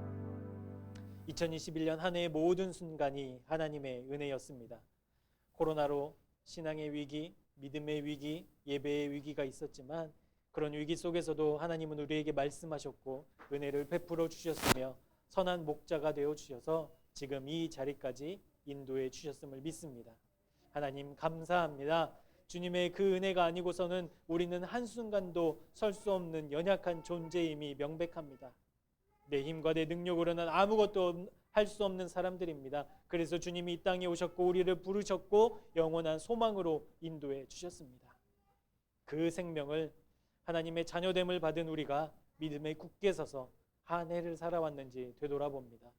기도합니다. 2021년 한 해의 모든 순간이 하나님의 은혜였습니다. 코로나로 신앙의 위기, 믿음의 위기, 예배의 위기가 있었지만 그런 위기 속에서도 하나님은 우리에게 말씀하셨고 은혜를 베풀어 주셨으며 선한 목자가 되어 주셔서 지금 이 자리까지 인도해 주셨음을 믿습니다. 하나님 감사합니다. 주님의 그 은혜가 아니고서는 우리는 한순간도 설 수 없는 연약한 존재임이 명백합니다. 내 힘과 내 능력으로는 아무것도 할 수 없는 사람들입니다. 그래서 주님이 이 땅에 오셨고 우리를 부르셨고 영원한 소망으로 인도해 주셨습니다. 그 생명을 하나님의 자녀됨을 받은 우리가 믿음에 굳게 서서 한 해를 살아왔는지 되돌아봅니다.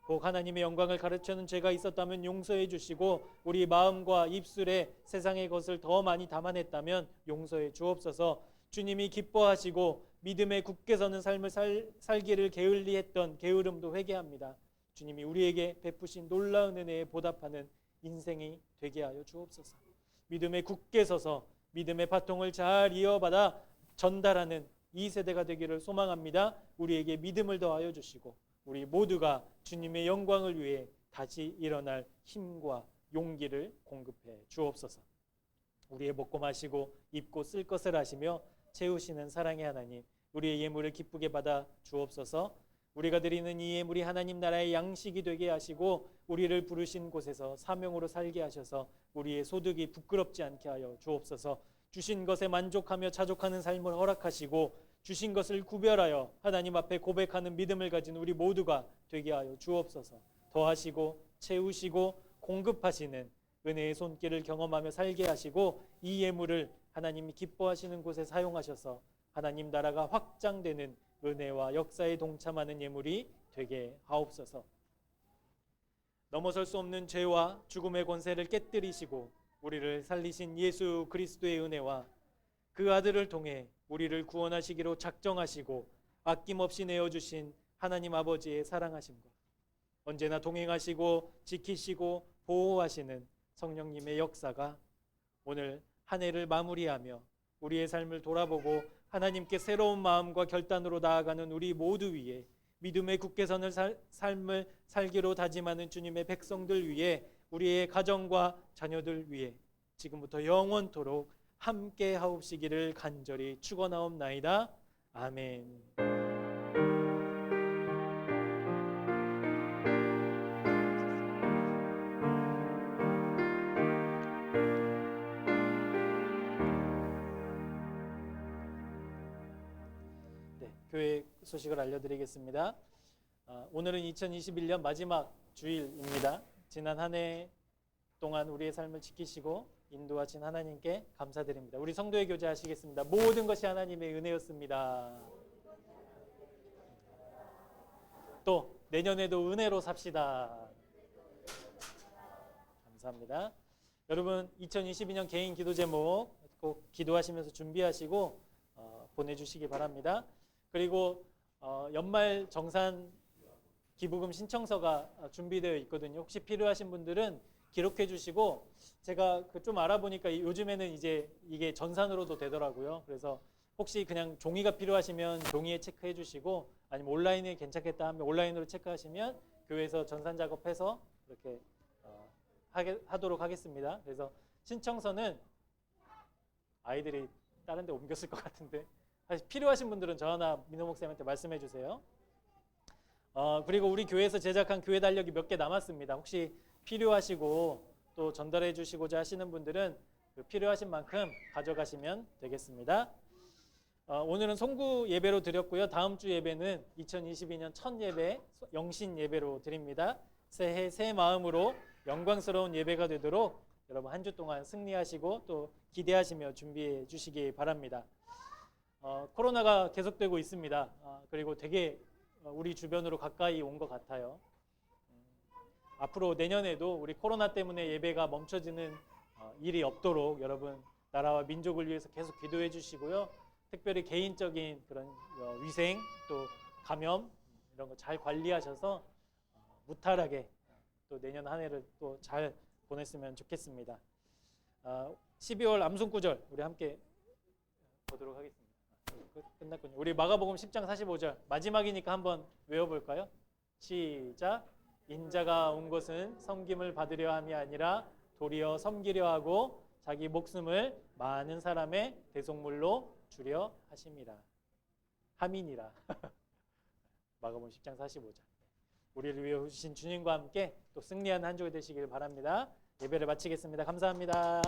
혹 하나님의 영광을 가르치는 죄가 있었다면 용서해 주시고 우리 마음과 입술에 세상의 것을 더 많이 담아냈다면 용서해 주옵소서. 주님이 기뻐하시고 믿음에 굳게 서는 삶을 살기를 게을리했던 게으름도 회개합니다. 주님이 우리에게 베푸신 놀라운 은혜에 보답하는 인생이 되게 하여 주옵소서. 믿음에 굳게 서서 믿음의 바통을 잘 이어받아 전달하는 이 세대가 되기를 소망합니다. 우리에게 믿음을 더하여 주시고 우리 모두가 주님의 영광을 위해 다시 일어날 힘과 용기를 공급해 주옵소서. 우리의 먹고 마시고 입고 쓸 것을 아시며 채우시는 사랑의 하나님, 우리의 예물을 기쁘게 받아 주옵소서. 우리가 드리는 이 예물이 하나님 나라의 양식이 되게 하시고 우리를 부르신 곳에서 사명으로 살게 하셔서 우리의 소득이 부끄럽지 않게 하여 주옵소서. 주신 것에 만족하며 자족하는 삶을 허락하시고 주신 것을 구별하여 하나님 앞에 고백하는 믿음을 가진 우리 모두가 되게 하여 주옵소서. 더하시고 채우시고 공급하시는 은혜의 손길을 경험하며 살게 하시고 이 예물을 하나님이 기뻐하시는 곳에 사용하셔서 하나님 나라가 확장되는 은혜와 역사에 동참하는 예물이 되게 하옵소서. 넘어설 수 없는 죄와 죽음의 권세를 깨뜨리시고 우리를 살리신 예수 그리스도의 은혜와 그 아들을 통해 우리를 구원하시기로 작정하시고 아낌없이 내어주신 하나님 아버지의 사랑하심과 언제나 동행하시고 지키시고 보호하시는 성령님의 역사가 오늘 한 해를 마무리하며 우리의 삶을 돌아보고 하나님께 새로운 마음과 결단으로 나아가는 우리 모두 위에 믿음의 굳게 서는 삶을 살기로 다짐하는 주님의 백성들 위해 우리의 가정과 자녀들 위해 지금부터 영원토록 함께 하옵시기를 간절히 축원하옵나이다. 아멘. 교회 소식을 알려드리겠습니다. 오늘은 2021년 마지막 주일입니다. 지난 한 해 동안 우리의 삶을 지키시고 인도하신 하나님께 감사드립니다. 우리 성도의 교제 하시겠습니다. 모든 것이 하나님의 은혜였습니다. 또 내년에도 은혜로 삽시다. 감사합니다. 여러분 2022년 개인 기도 제목 꼭 기도하시면서 준비하시고 보내주시기 바랍니다. 그리고 연말 정산 기부금 신청서가 준비되어 있거든요. 혹시 필요하신 분들은 기록해 주시고, 제가 좀 알아보니까 요즘에는 이제 이게 전산으로도 되더라고요. 그래서 혹시 그냥 종이가 필요하시면 종이에 체크해 주시고, 아니면 온라인에 괜찮겠다 하면 온라인으로 체크하시면 교회에서 전산 작업해서 이렇게 하도록 하겠습니다. 그래서 신청서는 아이들이 다른 데 옮겼을 것 같은데 필요하신 분들은 저나 민호 목사님한테 말씀해 주세요. 그리고 우리 교회에서 제작한 교회 달력이 몇 개 남았습니다. 혹시 필요하시고 또 전달해 주시고자 하시는 분들은 필요하신 만큼 가져가시면 되겠습니다. 오늘은 송구 예배로 드렸고요. 다음 주 예배는 2022년 첫 예배, 영신 예배로 드립니다. 새해 새 마음으로 영광스러운 예배가 되도록 여러분 한 주 동안 승리하시고 또 기대하시며 준비해 주시기 바랍니다. 코로나가 계속되고 있습니다. 그리고 되게 우리 주변으로 가까이 온 것 같아요. 앞으로 내년에도 우리 코로나 때문에 예배가 멈춰지는 일이 없도록 여러분 나라와 민족을 위해서 계속 기도해 주시고요. 특별히 개인적인 그런 위생 또 감염 이런 거 잘 관리하셔서 무탈하게 또 내년 한 해를 또 잘 보냈으면 좋겠습니다. 12월 암송구절 우리 함께 보도록 하겠습니다. 끝났군요. 우리 마가복음 10장 45절 마지막이니까 한번 외워볼까요? 시작. 인자가 온 것은 섬김을 받으려 함이 아니라 도리어 섬기려 하고 자기 목숨을 많은 사람의 대속물로 주려 하심이라. 함이니라. 마가복음 10장 45절. 우리를 위해 오신 주님과 함께 또 승리하는 한 주가 되시길 바랍니다. 예배를 마치겠습니다. 감사합니다.